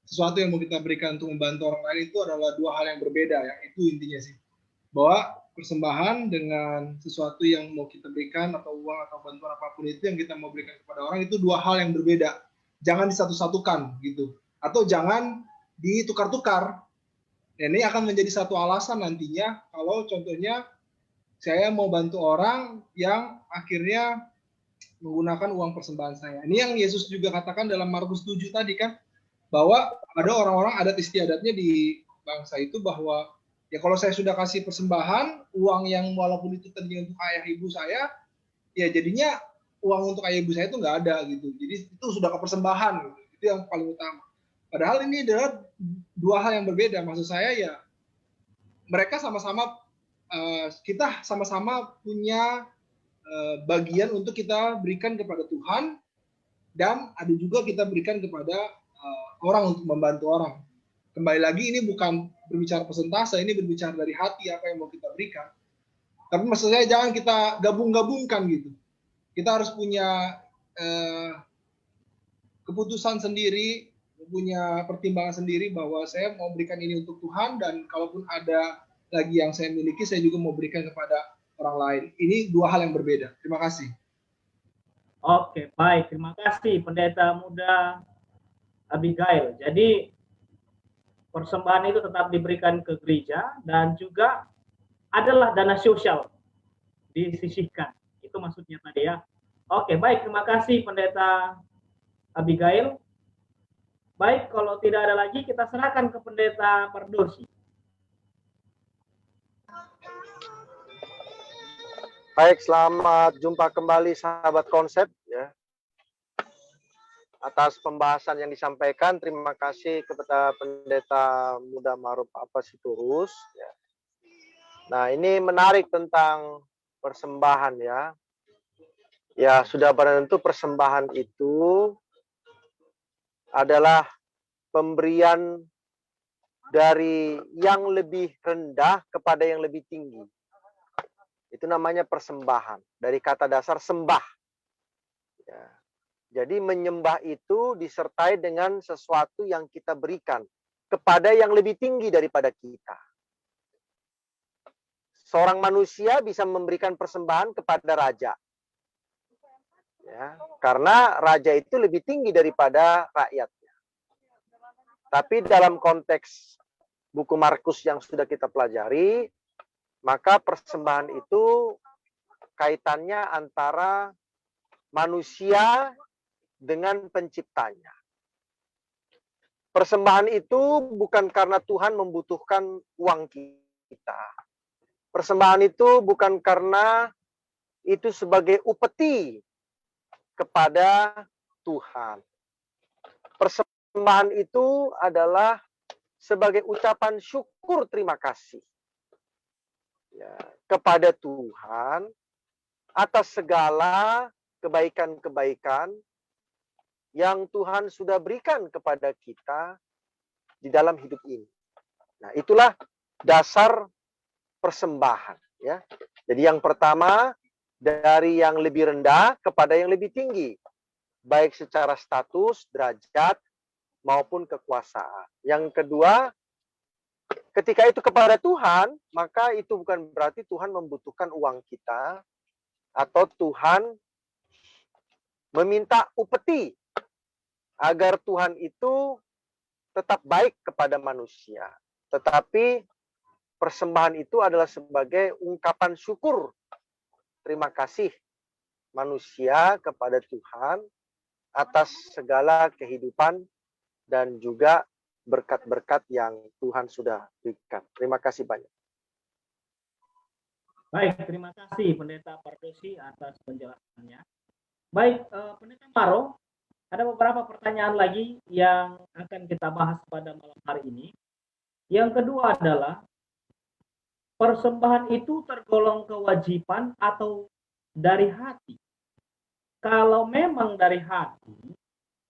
sesuatu yang mau kita berikan untuk membantu orang lain itu adalah dua hal yang berbeda, ya. Itu intinya sih. Bahwa persembahan dengan sesuatu yang mau kita berikan atau uang atau bantuan apapun itu yang kita mau berikan kepada orang itu dua hal yang berbeda. Jangan disatu-satukan gitu. Atau jangan ditukar-tukar. Dan ini akan menjadi satu alasan nantinya kalau contohnya saya mau bantu orang yang akhirnya menggunakan uang persembahan saya. Ini yang Yesus juga katakan dalam Markus 7 tadi kan, bahwa ada orang-orang adat istiadatnya di bangsa itu bahwa ya kalau saya sudah kasih persembahan, uang yang walaupun itu tadinya untuk ayah ibu saya, ya jadinya uang untuk ayah ibu saya itu nggak ada gitu. Jadi itu sudah ke persembahan gitu. Itu yang paling utama. Padahal ini adalah dua hal yang berbeda. Maksud saya ya mereka sama-sama kita sama-sama punya bagian untuk kita berikan kepada Tuhan, dan ada juga kita berikan kepada orang untuk membantu orang. Kembali lagi ini bukan berbicara persentase, ini berbicara dari hati apa yang mau kita berikan. Tapi maksud saya jangan kita gabung-gabungkan gitu. Kita harus punya keputusan sendiri, punya pertimbangan sendiri bahwa saya mau berikan ini untuk Tuhan, dan kalaupun ada lagi yang saya miliki, saya juga mau berikan kepada orang lain. Ini dua hal yang berbeda. Terima kasih. Oke, baik. Terima kasih Pendeta Muda Abigail. Jadi persembahan itu tetap diberikan ke gereja dan juga adalah dana sosial disisihkan. Itu maksudnya tadi ya. Oke, baik. Terima kasih Pendeta Abigail. Baik, kalau tidak ada lagi kita serahkan ke Pendeta Pardusi. Baik, selamat jumpa kembali sahabat konsep ya. Atas pembahasan yang disampaikan, terima kasih kepada Pendeta Muda Maruf Apasiturus ya. Nah, ini menarik tentang persembahan ya. Ya, sudah barang tentu persembahan itu adalah pemberian dari yang lebih rendah kepada yang lebih tinggi. Itu namanya persembahan. Dari kata dasar sembah. Ya. Jadi menyembah itu disertai dengan sesuatu yang kita berikan kepada yang lebih tinggi daripada kita. Seorang manusia bisa memberikan persembahan kepada raja. Ya, karena raja itu lebih tinggi daripada rakyatnya. Tapi dalam konteks buku Markus yang sudah kita pelajari, maka persembahan itu kaitannya antara manusia dengan penciptanya. Persembahan itu bukan karena Tuhan membutuhkan uang kita. Persembahan itu bukan karena itu sebagai upeti kepada Tuhan. Persembahan itu adalah sebagai ucapan syukur terima kasih ya, kepada Tuhan atas segala kebaikan-kebaikan yang Tuhan sudah berikan kepada kita di dalam hidup ini. Nah, itulah dasar persembahan ya. Jadi yang pertama dari yang lebih rendah kepada yang lebih tinggi, baik secara status, derajat maupun kekuasaan. Yang kedua, ketika itu kepada Tuhan, maka itu bukan berarti Tuhan membutuhkan uang kita atau Tuhan meminta upeti agar Tuhan itu tetap baik kepada manusia. Tetapi persembahan itu adalah sebagai ungkapan syukur terima kasih manusia kepada Tuhan atas segala kehidupan dan juga berkat-berkat yang Tuhan sudah berikan. Terima kasih banyak. Baik, terima kasih Pendeta Pardosi atas penjelasannya. Baik, Pendeta Maro, ada beberapa pertanyaan lagi yang akan kita bahas pada malam hari ini. Yang kedua adalah, persembahan itu tergolong kewajiban atau dari hati? Kalau memang dari hati,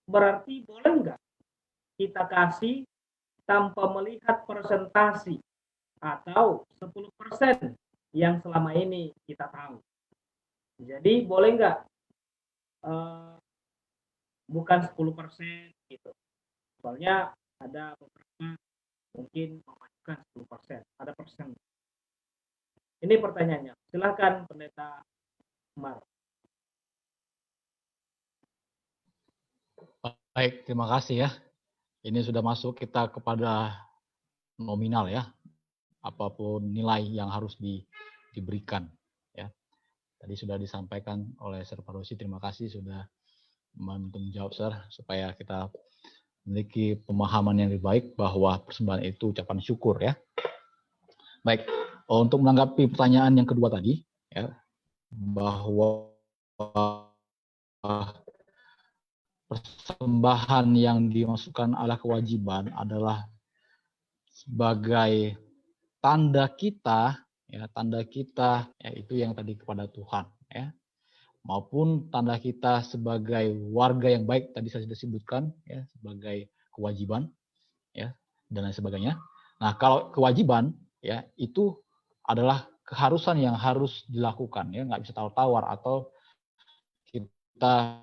berarti boleh nggak kita kasih tanpa melihat persentase atau 10% yang selama ini kita tahu. Jadi boleh nggak bukan 10% gitu. Soalnya ada beberapa mungkin memajukan 10%, ada persen. Ini pertanyaannya. Silakan Pendeta Mar. Baik, terima kasih ya. Ini sudah masuk kita kepada nominal ya. Apapun nilai yang harus diberikan ya. Tadi sudah disampaikan oleh Sir Parosi, terima kasih sudah menjawab Sir, supaya kita memiliki pemahaman yang lebih baik bahwa persembahan itu ucapan syukur ya. Baik, untuk menanggapi pertanyaan yang kedua tadi ya, bahwa persembahan yang dimasukkan adalah kewajiban adalah sebagai tanda kita ya, itu yang tadi kepada Tuhan ya, maupun tanda kita sebagai warga yang baik tadi saya sudah sebutkan ya, sebagai kewajiban ya, dan lain sebagainya. Nah, kalau kewajiban ya itu adalah keharusan yang harus dilakukan ya, nggak bisa tawar-tawar atau kita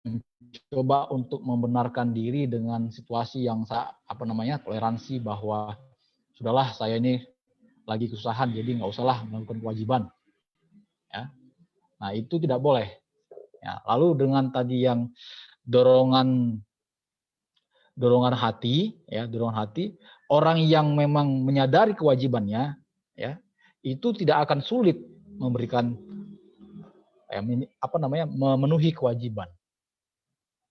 mencoba untuk membenarkan diri dengan situasi yang toleransi bahwa sudahlah saya ini lagi kesusahan jadi nggak usahlah melakukan kewajiban ya. Nah, itu tidak boleh ya. Lalu dengan tadi yang dorongan hati ya, orang yang memang menyadari kewajibannya ya, itu tidak akan sulit memberikan memenuhi kewajiban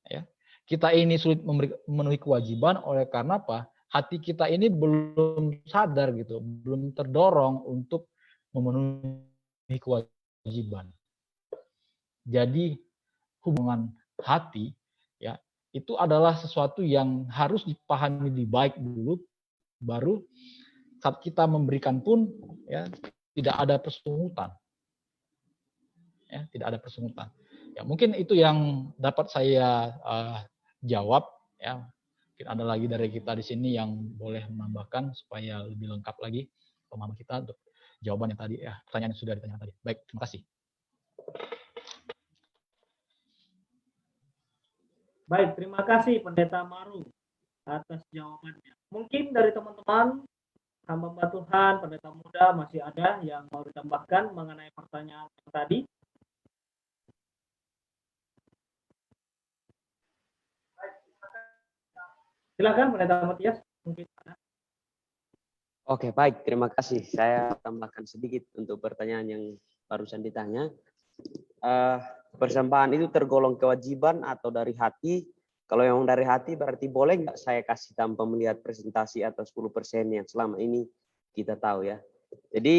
ya. Kita ini sulit memenuhi kewajiban oleh karena apa? Hati kita ini belum sadar gitu, belum terdorong untuk memenuhi kewajiban. Jadi hubungan hati ya itu adalah sesuatu yang harus dipahami lebih baik dulu, baru saat kita memberikan pun ya tidak ada persungutan. Ya, tidak ada persungutan. Ya, mungkin itu yang dapat saya jawab ya. Mungkin ada lagi dari kita di sini yang boleh menambahkan supaya lebih lengkap lagi pemahaman kita untuk jawaban yang tadi ya, pertanyaan yang sudah ditanyakan tadi. Baik, terima kasih. Baik, terima kasih Pendeta Maru atas jawabannya. Mungkin dari teman-teman hamba Tuhan, pendeta muda masih ada yang mau ditambahkan mengenai pertanyaan yang tadi? Silakan Pendeta Matias, mungkin ada. Oke, baik. Terima kasih. Saya tambahkan sedikit untuk pertanyaan yang barusan ditanya. Persembahan itu tergolong kewajiban atau dari hati? Kalau yang dari hati berarti boleh nggak saya kasih tanpa melihat presentasi atau 10% yang selama ini kita tahu ya. Jadi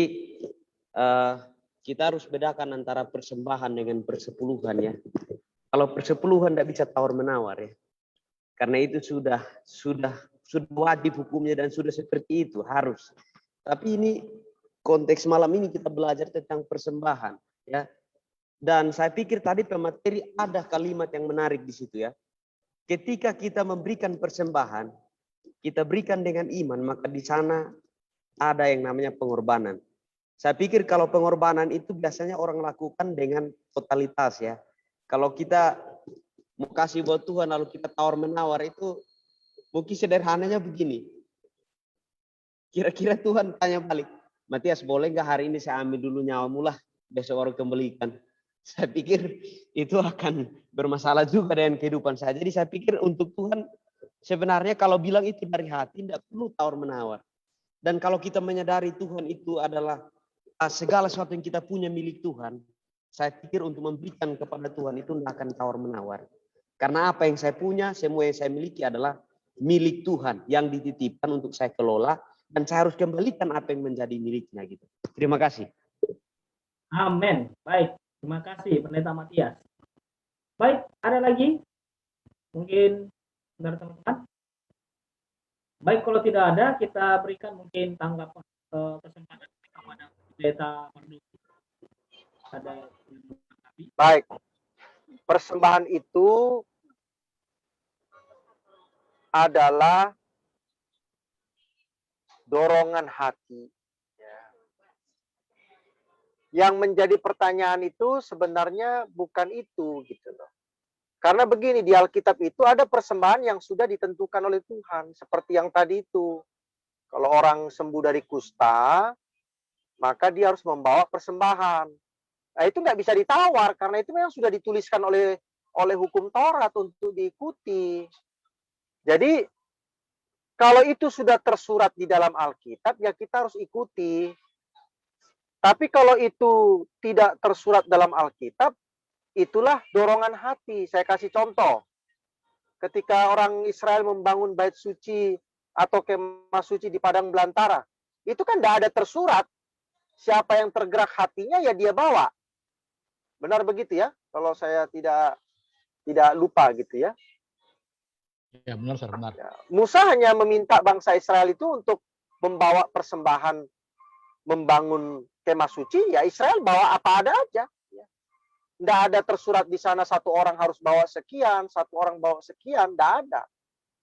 kita harus bedakan antara persembahan dengan persepuluhan ya. Kalau persepuluhan tidak bisa tawar-menawar ya. Karena itu sudah wajib hukumnya dan sudah seperti itu harus. Tapi ini konteks malam ini kita belajar tentang persembahan ya. Dan saya pikir tadi pemateri ada kalimat yang menarik di situ ya. Ketika kita memberikan persembahan, kita berikan dengan iman, maka di sana ada yang namanya pengorbanan. Saya pikir kalau pengorbanan itu biasanya orang lakukan dengan totalitas ya. Kalau kita mau kasih buat Tuhan lalu kita tawar-menawar itu mungkin sederhananya begini. Kira-kira Tuhan tanya balik, Matias boleh nggak hari ini saya ambil dulu nyawamu lah, besok baru kembalikan. Saya pikir itu akan bermasalah juga dengan kehidupan saya. Jadi saya pikir untuk Tuhan sebenarnya kalau bilang itu dari hati tidak perlu tawar-menawar. Dan kalau kita menyadari Tuhan itu adalah segala sesuatu yang kita punya milik Tuhan, saya pikir untuk memberikan kepada Tuhan itu tidak akan tawar-menawar. Karena apa yang saya punya, semua yang saya miliki adalah milik Tuhan yang dititipkan untuk saya kelola dan saya harus kembalikan apa yang menjadi miliknya gitu. Terima kasih. Amin. Baik, terima kasih Pendeta Matias. Baik, ada lagi? Mungkin dari teman-teman? Baik, kalau tidak ada, kita berikan mungkin tanggapan kesempatan kepada Pendeta Marduki. Ada yang menanggapi? Baik. Persembahan itu adalah dorongan hati. Yang menjadi pertanyaan itu sebenarnya bukan itu gitu loh. Karena begini, di Alkitab itu ada persembahan yang sudah ditentukan oleh Tuhan. Seperti yang tadi itu. Kalau orang sembuh dari kusta, maka dia harus membawa persembahan. Nah, itu nggak bisa ditawar karena itu memang sudah dituliskan oleh hukum Taurat untuk diikuti. Jadi kalau itu sudah tersurat di dalam Alkitab, ya kita harus ikuti. Tapi kalau itu tidak tersurat dalam Alkitab, itulah dorongan hati. Saya kasih contoh. Ketika orang Israel membangun bait suci atau kemah suci di padang belantara, itu kan tidak ada tersurat. Siapa yang tergerak hatinya, ya dia bawa. Benar begitu ya? Kalau saya tidak lupa gitu ya. Ya benar, Sir, benar. Ya. Musa hanya meminta bangsa Israel itu untuk membawa persembahan membangun kemah suci, ya Israel bawa apa ada aja. Tidak ada tersurat di sana satu orang harus bawa sekian, satu orang bawa sekian, tidak ada.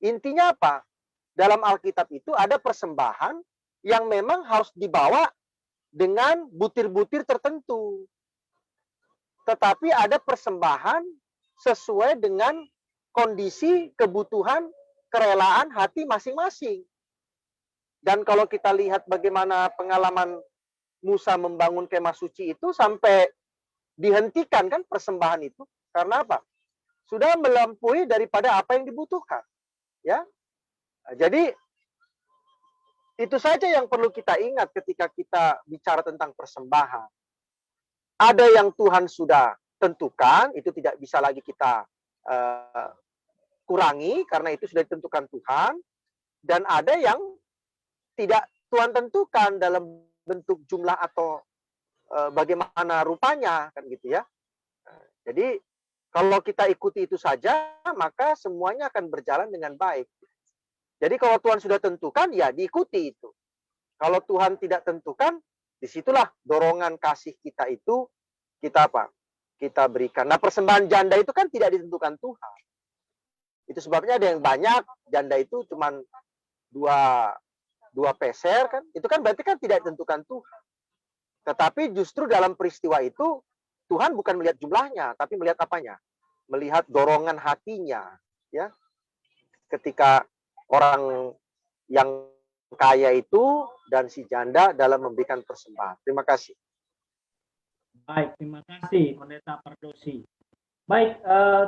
Intinya apa? Dalam Alkitab itu ada persembahan yang memang harus dibawa dengan butir-butir tertentu. Tetapi ada persembahan sesuai dengan kondisi, kebutuhan, kerelaan hati masing-masing. Dan kalau kita lihat bagaimana pengalaman Musa membangun kemah suci itu sampai dihentikan kan persembahan itu. Karena apa? Sudah melampaui daripada apa yang dibutuhkan. Ya. Nah, jadi itu saja yang perlu kita ingat ketika kita bicara tentang persembahan. Ada yang Tuhan sudah tentukan, itu tidak bisa lagi kita kurangi karena itu sudah ditentukan Tuhan. Dan ada yang tidak Tuhan tentukan dalam bentuk jumlah atau bagaimana rupanya kan gitu ya. Jadi kalau kita ikuti itu saja, maka semuanya akan berjalan dengan baik. Jadi kalau Tuhan sudah tentukan, ya diikuti itu. Kalau Tuhan tidak tentukan, disitulah dorongan kasih kita itu kita apa? Kita berikan. Nah, persembahan janda itu kan tidak ditentukan Tuhan. Itu sebabnya ada yang banyak, janda itu cuma dua peser kan. Itu kan berarti kan tidak ditentukan Tuhan. Tetapi justru dalam peristiwa itu, Tuhan bukan melihat jumlahnya, tapi melihat apanya? Melihat dorongan hatinya. Ya, ketika orang yang kaya itu dan si janda dalam memberikan persembahan. Terima kasih. Baik, terima kasih Pendeta Pardosi. Baik,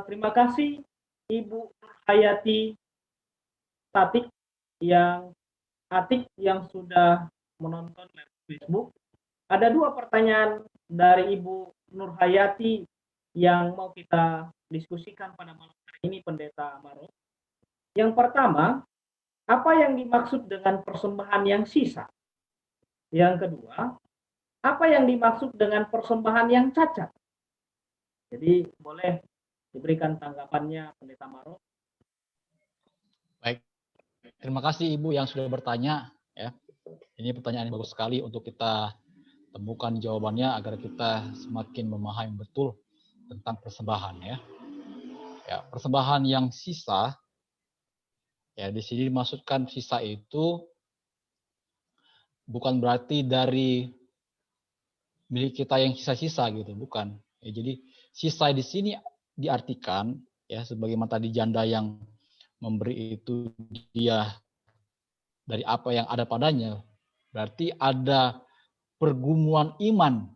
terima kasih Ibu Hayati Atik yang sudah menonton live Facebook. Ada 2 pertanyaan dari Ibu Nur Hayati yang mau kita diskusikan pada malam hari ini, Pendeta Amaro. Yang pertama, apa yang dimaksud dengan persembahan yang sisa? Yang kedua, apa yang dimaksud dengan persembahan yang cacat? Jadi boleh diberikan tanggapannya Pendeta Amaro. Baik, terima kasih Ibu yang sudah bertanya. Ya, ini pertanyaan yang bagus sekali untuk kita temukan jawabannya agar kita semakin memahami betul tentang persembahan. Ya, persembahan yang sisa. Ya, di sini dimaksudkan sisa itu bukan berarti dari milik kita yang sisa-sisa gitu, bukan. Ya, jadi sisa di sini diartikan ya sebagaimana tadi janda yang memberi itu dia dari apa yang ada padanya. Berarti ada pergumulan iman.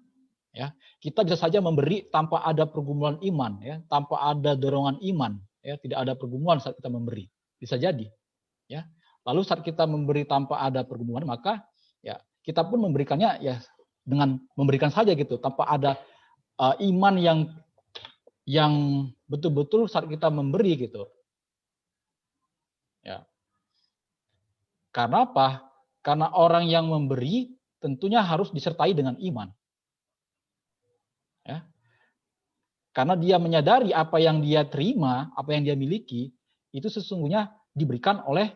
Ya, kita bisa saja memberi tanpa ada pergumulan iman, ya, tanpa ada dorongan iman, ya, tidak ada pergumulan saat kita memberi. Bisa jadi, ya. Lalu saat kita memberi tanpa ada pergumulan, maka ya kita pun memberikannya ya dengan memberikan saja gitu, tanpa ada iman yang betul-betul saat kita memberi gitu. Ya. Karena apa? Karena orang yang memberi tentunya harus disertai dengan iman. Ya. Karena dia menyadari apa yang dia terima, apa yang dia miliki, itu sesungguhnya diberikan oleh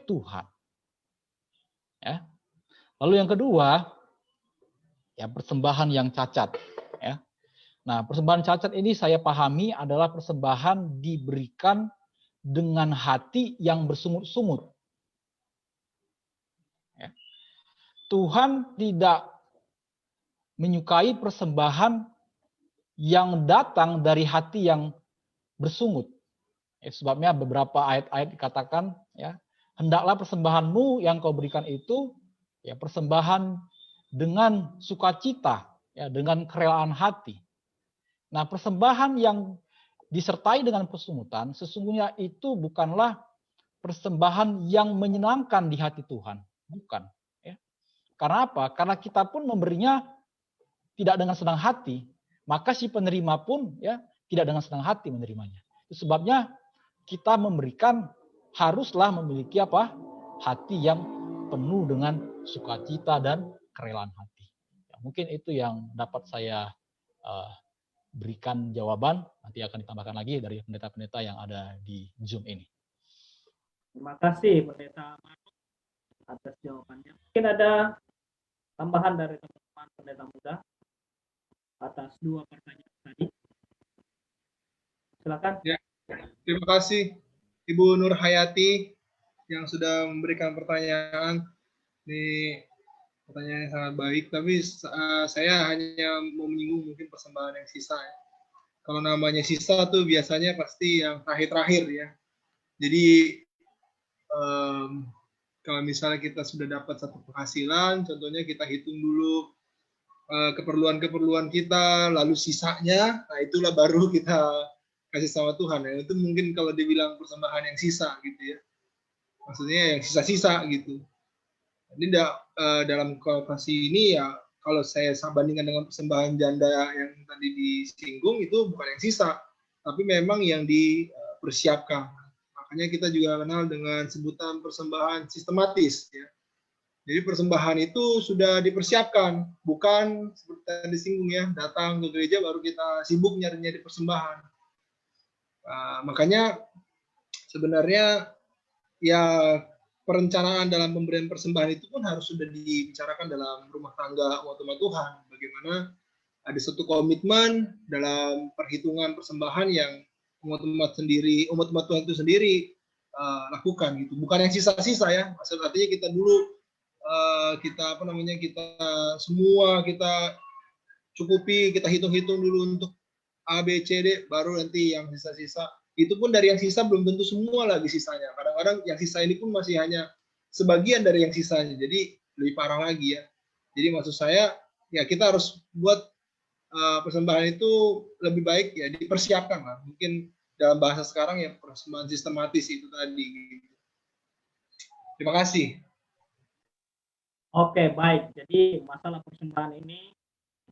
Tuhan. Ya. Lalu yang kedua, ya persembahan yang cacat. Ya. Nah, persembahan cacat ini saya pahami adalah persembahan diberikan dengan hati yang bersungut-sungut. Ya. Tuhan tidak menyukai persembahan yang datang dari hati yang bersungut. Sebabnya beberapa ayat-ayat dikatakan, ya, hendaklah persembahanmu yang kau berikan itu, ya, persembahan dengan sukacita, ya, dengan kerelaan hati. Nah, persembahan yang disertai dengan persungutan, sesungguhnya itu bukanlah persembahan yang menyenangkan di hati Tuhan, bukan. Ya. Karena apa? Karena kita pun memberinya tidak dengan senang hati, maka si penerima pun ya tidak dengan senang hati menerimanya. Itu sebabnya kita memberikan haruslah memiliki apa? Hati yang penuh dengan sukacita dan kerelaan hati. Ya, mungkin itu yang dapat saya berikan jawaban. Nanti akan ditambahkan lagi dari pendeta-pendeta yang ada di Zoom ini. Terima kasih Pendeta Amaro atas jawabannya. Mungkin ada tambahan dari teman-teman pendeta muda atas 2 pertanyaan tadi. Silakan. Ya. Terima kasih Ibu Nur Hayati yang sudah memberikan pertanyaan. Ini pertanyaan yang sangat baik, tapi saya hanya mau menyinggung mungkin persembahan yang sisa. Ya. Kalau namanya sisa tuh biasanya pasti yang terakhir-terakhir ya. Jadi kalau misalnya kita sudah dapat satu penghasilan, contohnya kita hitung dulu keperluan-keperluan kita, lalu sisanya, nah itulah baru kita kasih sama Tuhan. Ya. Itu mungkin kalau dibilang persembahan yang sisa gitu ya. Maksudnya yang sisa-sisa gitu. Jadi dalam kalkulasi ini ya kalau saya bandingkan dengan persembahan janda yang tadi disinggung itu bukan yang sisa, tapi memang yang dipersiapkan. Makanya kita juga kenal dengan sebutan persembahan sistematis ya. Jadi persembahan itu sudah dipersiapkan, bukan seperti yang disinggung ya, datang ke gereja baru kita sibuk nyari-nyari persembahan. Makanya sebenarnya ya perencanaan dalam pemberian persembahan itu pun harus sudah dibicarakan dalam rumah tangga umat Tuhan. Bagaimana ada satu komitmen dalam perhitungan persembahan yang umat-umat Tuhan itu sendiri lakukan gitu. Bukan yang sisa-sisa ya. Artinya kita dulu kita semua kita cukupi, kita hitung-hitung dulu untuk A, B, C, D, baru nanti yang sisa-sisa. Itu pun dari yang sisa belum tentu semua lagi sisanya. Kadang-kadang yang sisa ini pun masih hanya sebagian dari yang sisanya. Jadi lebih parah lagi ya. Jadi maksud saya ya kita harus buat persembahan itu lebih baik ya dipersiapkan lah. Mungkin dalam bahasa sekarang ya persembahan sistematis itu tadi. Terima kasih. Oke, baik. Jadi masalah persembahan ini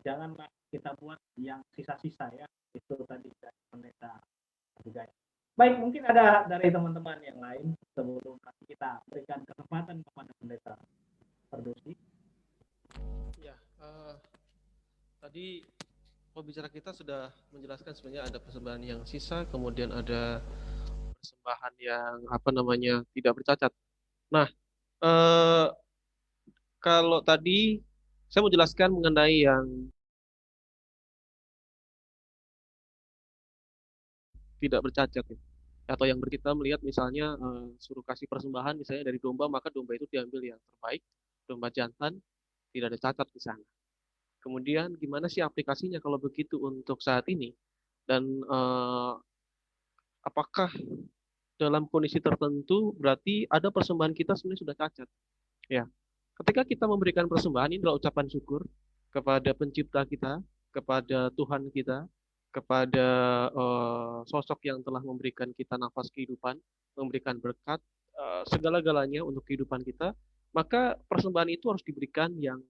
janganlah kita buat yang sisa-sisa ya. Itu tadi dari pendeta juga. Baik, mungkin ada dari teman-teman yang lain sebelum kita berikan kesempatan kepada pendeta Fardosi. Ya, tadi pembicara kita sudah menjelaskan sebenarnya ada persembahan yang sisa, kemudian ada persembahan yang tidak bercacat. Nah, kalau tadi saya mau jelaskan mengenai yang tidak bercacat ya. Atau yang kita melihat misalnya suruh kasih persembahan misalnya dari domba, maka domba itu diambil yang terbaik, domba jantan, tidak ada cacat di sana. Kemudian gimana sih aplikasinya kalau begitu untuk saat ini? Dan apakah dalam kondisi tertentu berarti ada persembahan kita sebenarnya sudah cacat? Ya, ketika kita memberikan persembahan ini adalah ucapan syukur kepada pencipta kita, kepada Tuhan kita, kepada sosok yang telah memberikan kita nafas kehidupan, memberikan berkat, segala-galanya untuk kehidupan kita, maka persembahan itu harus diberikan yang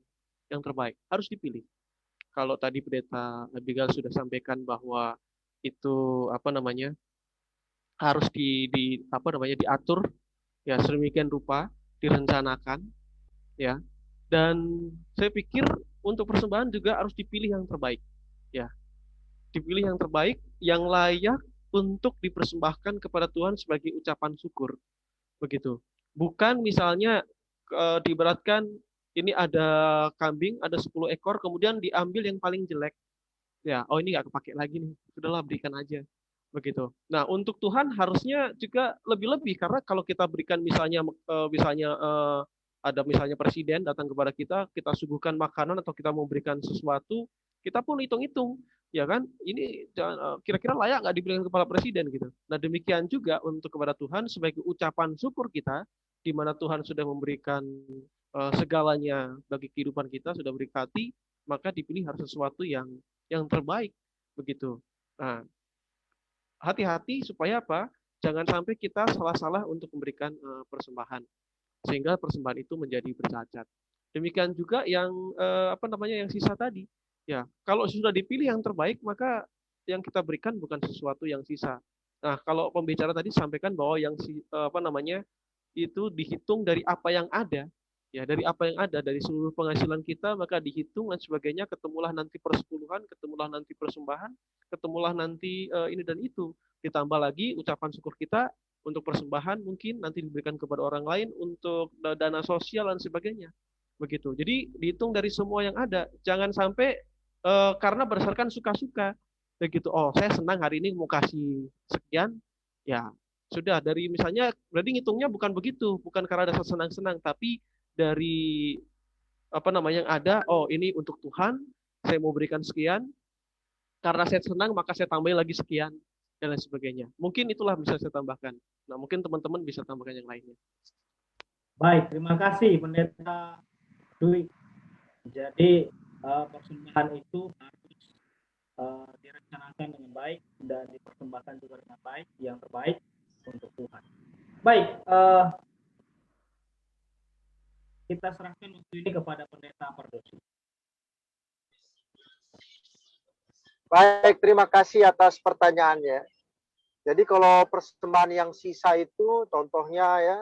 terbaik, harus dipilih. Kalau tadi Pendeta Abigail sudah sampaikan bahwa itu harus diatur ya sedemikian rupa, direncanakan ya. Dan saya pikir untuk persembahan juga harus dipilih yang terbaik ya. Dipilih yang terbaik, yang layak untuk dipersembahkan kepada Tuhan sebagai ucapan syukur. Begitu. Bukan misalnya diibaratkan ini ada kambing, ada 10 ekor, kemudian diambil yang paling jelek. Ya, oh ini nggak kepake lagi nih, sudahlah berikan aja. Begitu. Nah, untuk Tuhan harusnya juga lebih-lebih, karena kalau kita berikan misalnya ada misalnya presiden datang kepada kita, kita suguhkan makanan atau kita memberikan sesuatu, kita pun hitung-hitung, ya kan? Ini kira-kira layak nggak diberikan kepala presiden gitu. Nah, demikian juga untuk kepada Tuhan sebagai ucapan syukur kita, di mana Tuhan sudah memberikan segalanya bagi kehidupan kita, sudah berkati, maka dipilih harus sesuatu yang terbaik begitu. Nah, hati-hati supaya apa? Jangan sampai kita salah-salah untuk memberikan persembahan sehingga persembahan itu menjadi bercacat. Demikian juga yang yang sisa tadi. Ya, kalau sudah dipilih yang terbaik, maka yang kita berikan bukan sesuatu yang sisa. Nah, kalau pembicara tadi sampaikan bahwa yang itu dihitung dari apa yang ada, ya dari apa yang ada, dari seluruh penghasilan kita, maka dihitung dan sebagainya, ketemulah nanti persepuluhan, ketemulah nanti persembahan, ketemulah nanti ini dan itu, ditambah lagi ucapan syukur kita untuk persembahan, mungkin nanti diberikan kepada orang lain untuk dana sosial dan sebagainya, begitu. Jadi dihitung dari semua yang ada, jangan sampai karena berdasarkan suka-suka, begitu. Oh, saya senang hari ini mau kasih sekian, ya sudah dari misalnya, berarti ngitungnya bukan begitu, bukan karena ada senang-senang, tapi dari yang ada, oh ini untuk Tuhan, saya mau berikan sekian, karena saya senang maka saya tambahin lagi sekian, dan lain sebagainya. Mungkin itulah bisa saya tambahkan. Nah, mungkin teman-teman bisa tambahkan yang lainnya. Baik, terima kasih Pendeta Dwi. Jadi persembahan itu harus direncanakan dengan baik dan dipersembahkan juga dengan baik, yang terbaik untuk Tuhan. Baik, kita serahkan waktu ini kepada Pendeta Fardosi. Baik, terima kasih atas pertanyaannya. Jadi kalau persembahan yang sisa itu contohnya ya,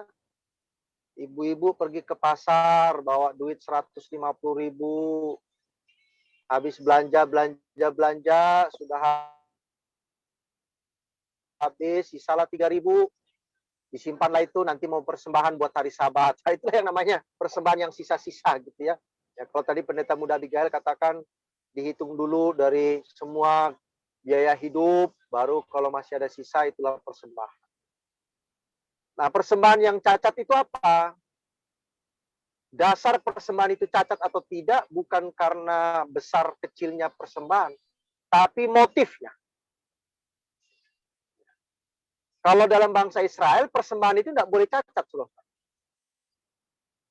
Ibu-ibu pergi ke pasar, bawa duit 150.000, habis belanja, sudah habis, sisalah 3.000, disimpanlah itu, nanti mau persembahan buat hari Sabat. Nah, itulah yang namanya persembahan yang sisa-sisa gitu ya. Ya, kalau tadi pendeta muda Abigail katakan, dihitung dulu dari semua biaya hidup, baru kalau masih ada sisa, itulah persembahan. Nah, persembahan yang cacat itu apa? Dasar persembahan itu cacat atau tidak bukan karena besar kecilnya persembahan, tapi motifnya. Kalau dalam bangsa Israel, persembahan itu tidak boleh cacat, saudara.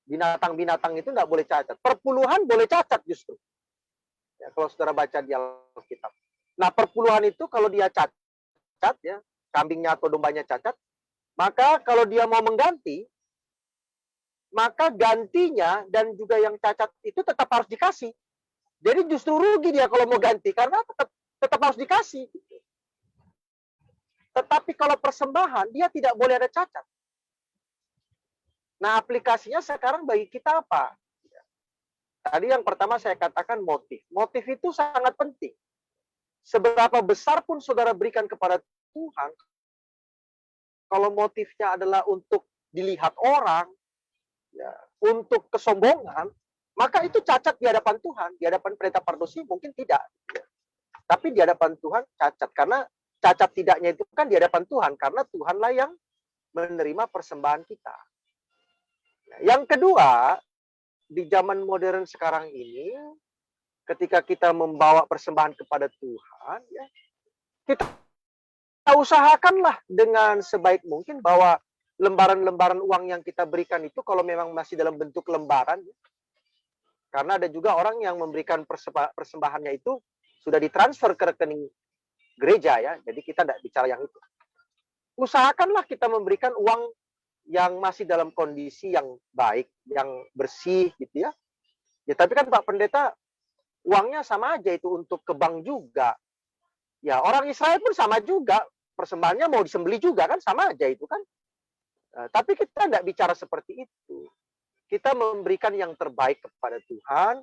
Binatang-binatang itu tidak boleh cacat. Perpuluhan boleh cacat justru. Ya, kalau saudara baca di Alkitab. Nah, perpuluhan itu kalau dia cacat, ya, kambingnya atau dombanya cacat, maka kalau dia mau mengganti, maka gantinya dan juga yang cacat itu tetap harus dikasih. Jadi justru rugi dia kalau mau ganti, karena tetap harus dikasih. Tetapi kalau persembahan, dia tidak boleh ada cacat. Nah, aplikasinya sekarang bagi kita apa? Tadi yang pertama saya katakan motif. Motif itu sangat penting. Seberapa besar pun saudara berikan kepada Tuhan, kalau motifnya adalah untuk dilihat orang, ya, untuk kesombongan, maka itu cacat di hadapan Tuhan. Di hadapan pendeta Pardosi mungkin tidak. Tapi di hadapan Tuhan cacat. Karena cacat tidaknya itu kan di hadapan Tuhan. Karena Tuhanlah yang menerima persembahan kita. Yang kedua, di zaman modern sekarang ini, ketika kita membawa persembahan kepada Tuhan, ya, kita usahakanlah dengan sebaik mungkin bahwa lembaran-lembaran uang yang kita berikan itu kalau memang masih dalam bentuk lembaran, karena ada juga orang yang memberikan persembahannya itu sudah ditransfer ke rekening gereja ya, jadi kita tidak bicara yang itu. Usahakanlah kita memberikan uang yang masih dalam kondisi yang baik, yang bersih gitu ya. Ya tapi kan Pak Pendeta, uangnya sama aja itu untuk ke bank juga. Ya orang Israel pun sama juga, persembahannya mau disembeli juga kan, sama aja itu kan. Tapi kita tidak bicara seperti itu. Kita memberikan yang terbaik kepada Tuhan,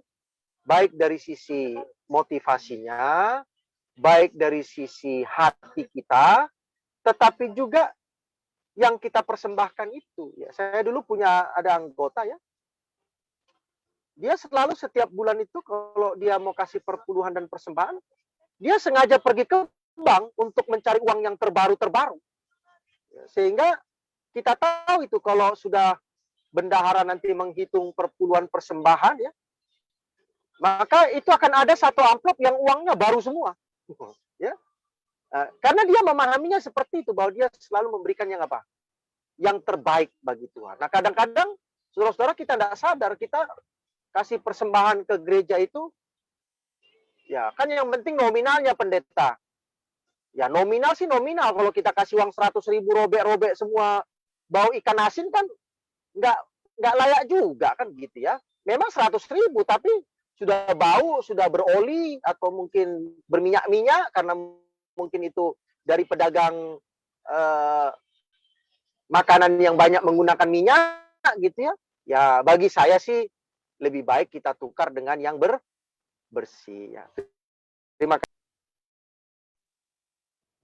baik dari sisi motivasinya, baik dari sisi hati kita, tetapi juga yang kita persembahkan itu. Ya, saya dulu ada anggota ya, dia selalu setiap bulan itu kalau dia mau kasih perpuluhan dan persembahan, dia sengaja pergi ke bank untuk mencari uang yang terbaru-terbaru. Sehingga kita tahu itu kalau sudah bendahara nanti menghitung perpuluhan persembahan ya, maka itu akan ada satu amplop yang uangnya baru semua. Ya. Karena dia memahaminya seperti itu, bahwa dia selalu memberikan yang apa? Yang terbaik bagi Tuhan. Nah kadang-kadang saudara-saudara kita tidak sadar, kita kasih persembahan ke gereja itu, ya kan yang penting nominalnya pendeta. Ya nominal sih nominal, kalau kita kasih uang 100.000 robek-robek semua bau ikan asin kan nggak layak juga kan gitu ya. Memang 100.000 tapi sudah bau, sudah beroli atau mungkin berminyak-minyak karena mungkin itu dari pedagang makanan yang banyak menggunakan minyak gitu ya. Ya bagi saya sih lebih baik kita tukar dengan yang bersih ya. Terima kasih.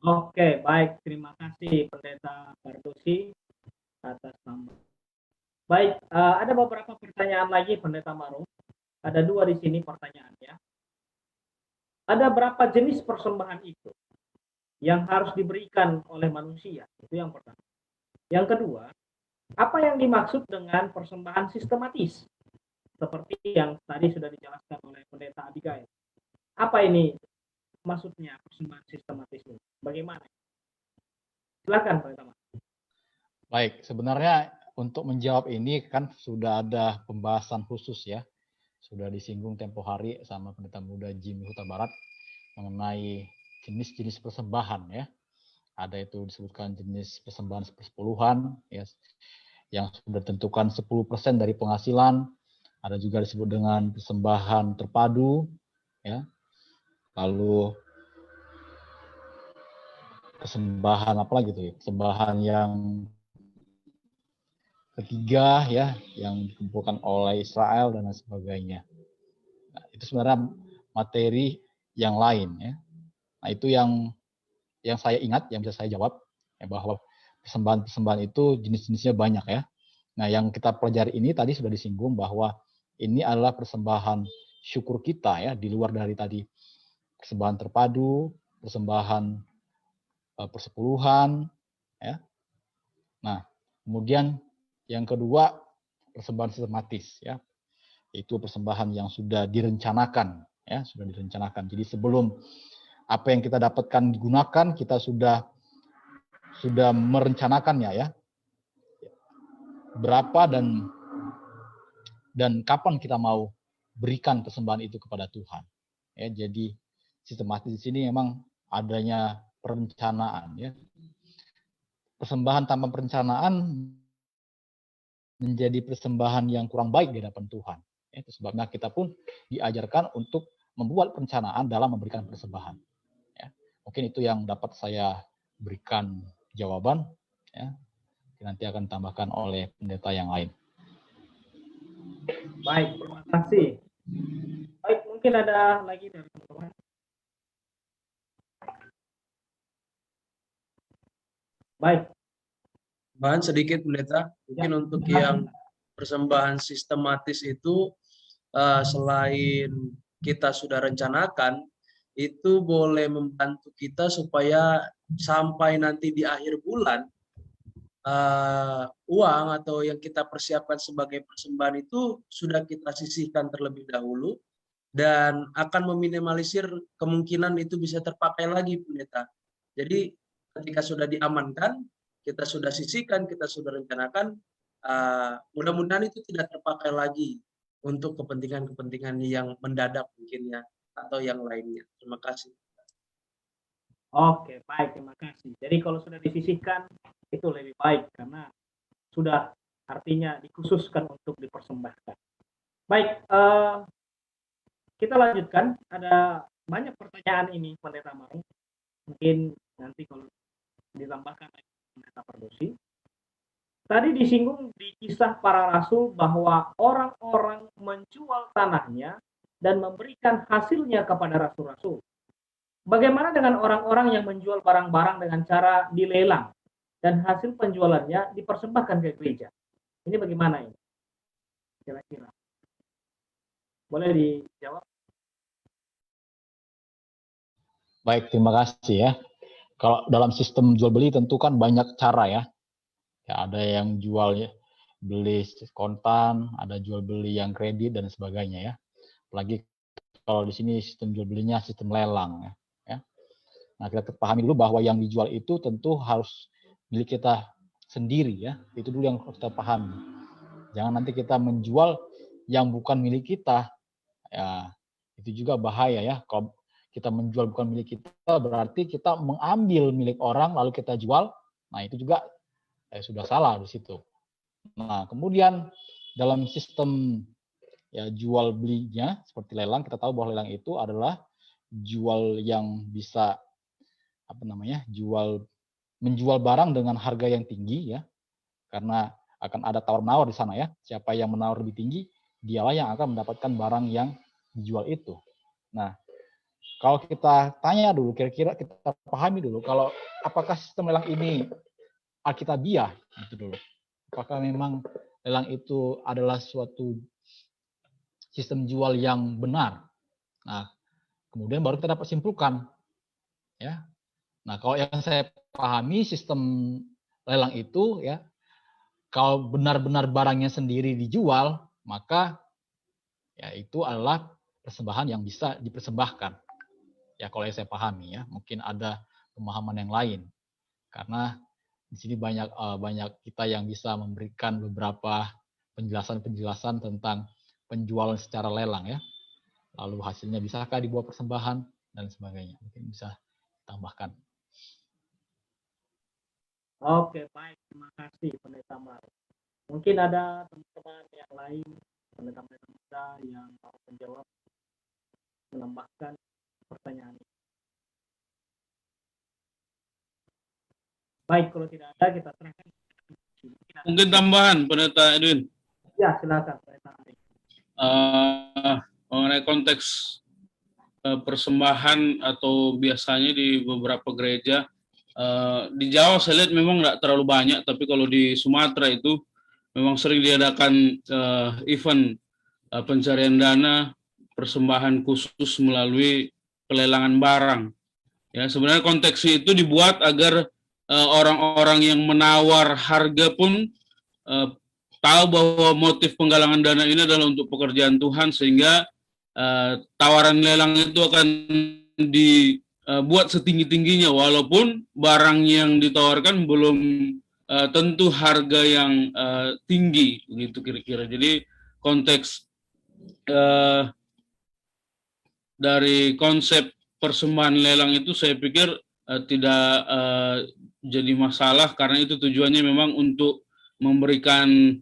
Oke, baik. Terima kasih Pendeta Pardosi atas tambah. Baik, ada beberapa pertanyaan lagi Pendeta Maru. Ada 2 di sini pertanyaannya. Ada berapa jenis persembahan itu yang harus diberikan oleh manusia? Itu yang pertama. Yang kedua, apa yang dimaksud dengan persembahan sistematis? Seperti yang tadi sudah dijelaskan oleh Pendeta Abigail. Apa ini maksudnya persembahan sistematis ini? Bagaimana? Silakan Pendeta Maru. Baik, sebenarnya untuk menjawab ini kan sudah ada pembahasan khusus ya. Sudah disinggung tempo hari sama pendeta muda Jimmy Huta Barat mengenai jenis-jenis persembahan ya. Ada itu disebutkan jenis persembahan sepersepuluhan ya, yang sudah ditentukan 10% dari penghasilan. Ada juga disebut dengan persembahan terpadu ya. Lalu persembahan apa lagi tuh ya? Persembahan yang ketiga ya yang dikumpulkan oleh Israel dan lain sebagainya. Nah, itu sebenarnya materi yang lain ya. Nah, itu yang saya ingat, yang bisa saya jawab ya, bahwa persembahan-persembahan itu jenis-jenisnya banyak ya. Nah, yang kita pelajari ini tadi sudah disinggung bahwa ini adalah persembahan syukur kita ya, di luar dari tadi persembahan terpadu, persembahan persepuluhan ya. Nah, kemudian yang kedua persembahan sistematis ya, itu persembahan yang sudah direncanakan ya, sudah direncanakan. Jadi sebelum apa yang kita dapatkan digunakan, kita sudah merencanakannya ya, berapa dan kapan kita mau berikan persembahan itu kepada Tuhan ya. Jadi sistematis di sini memang adanya perencanaan ya. Persembahan tanpa perencanaan menjadi persembahan yang kurang baik di hadapan Tuhan. Itu sebabnya kita pun diajarkan untuk membuat perencanaan dalam memberikan persembahan. Ya. Mungkin itu yang dapat saya berikan jawaban. Ya. Nanti akan ditambahkan oleh pendeta yang lain. Baik, terima kasih. Baik, mungkin ada lagi dari teman-teman. Baik. Bahan sedikit pendeta, mungkin Ya. untuk yang persembahan sistematis itu selain kita sudah rencanakan, itu boleh membantu kita supaya sampai nanti di akhir bulan uang atau yang kita persiapkan sebagai persembahan itu sudah kita sisihkan terlebih dahulu dan akan meminimalisir kemungkinan itu bisa terpakai lagi pendeta. Jadi ketika sudah diamankan, kita sudah sisihkan, kita sudah rencanakan, mudah-mudahan itu tidak terpakai lagi untuk kepentingan-kepentingan yang mendadak mungkin ya, atau yang lainnya. Terima kasih. Oke, baik, terima kasih. Jadi kalau sudah disisihkan, itu lebih baik karena sudah artinya dikhususkan untuk dipersembahkan. Baik, kita lanjutkan. Ada banyak pertanyaan ini, Pendeta Maru. Mungkin nanti kalau ditambahkan Pendeta Perdosi. Tadi disinggung di kisah para rasul bahwa orang-orang menjual tanahnya dan memberikan hasilnya kepada rasul-rasul. Bagaimana dengan orang-orang yang menjual barang-barang dengan cara dilelang dan hasil penjualannya dipersembahkan ke gereja? Ini bagaimana ini? Kira-kira. Boleh dijawab? Baik, terima kasih ya. Kalau dalam sistem jual beli tentu kan banyak cara ya. Ya, ada yang jual ya, beli kontan, ada jual beli yang kredit dan sebagainya ya. Apalagi kalau di sini sistem jual belinya sistem lelang ya. Nah, kita pahami dulu bahwa yang dijual itu tentu harus milik kita sendiri ya. Itu dulu yang harus kita pahami. Jangan nanti kita menjual yang bukan milik kita. Ya, itu juga bahaya ya. Kalau kita menjual bukan milik kita berarti kita mengambil milik orang lalu kita jual. Nah, itu juga sudah salah di situ. Nah, kemudian dalam sistem ya jual belinya seperti lelang, kita tahu bahwa lelang itu adalah jual yang bisa menjual barang dengan harga yang tinggi ya. Karena akan ada tawar-menawar di sana ya. Siapa yang menawar lebih tinggi, dialah yang akan mendapatkan barang yang dijual itu. Nah, kalau kita tanya dulu, kira-kira kita pahami dulu kalau apakah sistem lelang ini alkitabiah itu dulu. Apakah memang lelang itu adalah suatu sistem jual yang benar? Nah, kemudian baru kita dapat simpulkan. Ya. Nah, kalau yang saya pahami sistem lelang itu ya, kalau benar-benar barangnya sendiri dijual, maka ya itu adalah persembahan yang bisa dipersembahkan. Ya, kalau yang saya pahami ya, mungkin ada pemahaman yang lain. Karena di sini banyak kita yang bisa memberikan beberapa penjelasan-penjelasan tentang penjualan secara lelang ya. Lalu hasilnya bisakah dibuat persembahan dan sebagainya. Mungkin bisa tambahkan. Oke, baik. Terima kasih Pendeta Maru. Mungkin ada teman-teman yang lain, pendeta-pendeta muda yang mau menjawab, menambahkan pertanyaan ini. Baik, kalau tidak ada kita serahkan Mungkin tambahan, Pendeta Edwin. Ya, silakan. Mengenai konteks persembahan atau biasanya di beberapa gereja, di Jawa saya lihat memang nggak terlalu banyak, tapi kalau di Sumatera itu memang sering diadakan event pencarian dana, persembahan khusus melalui pelelangan barang. Ya, sebenarnya konteks itu dibuat agar orang-orang yang menawar harga pun tahu bahwa motif penggalangan dana ini adalah untuk pekerjaan Tuhan, sehingga tawaran lelang itu akan dibuat setinggi-tingginya, walaupun barang yang ditawarkan belum tentu harga yang tinggi, begitu kira-kira. Jadi konteks dari konsep persembahan lelang itu saya pikir tidak jadi masalah, karena itu tujuannya memang untuk memberikan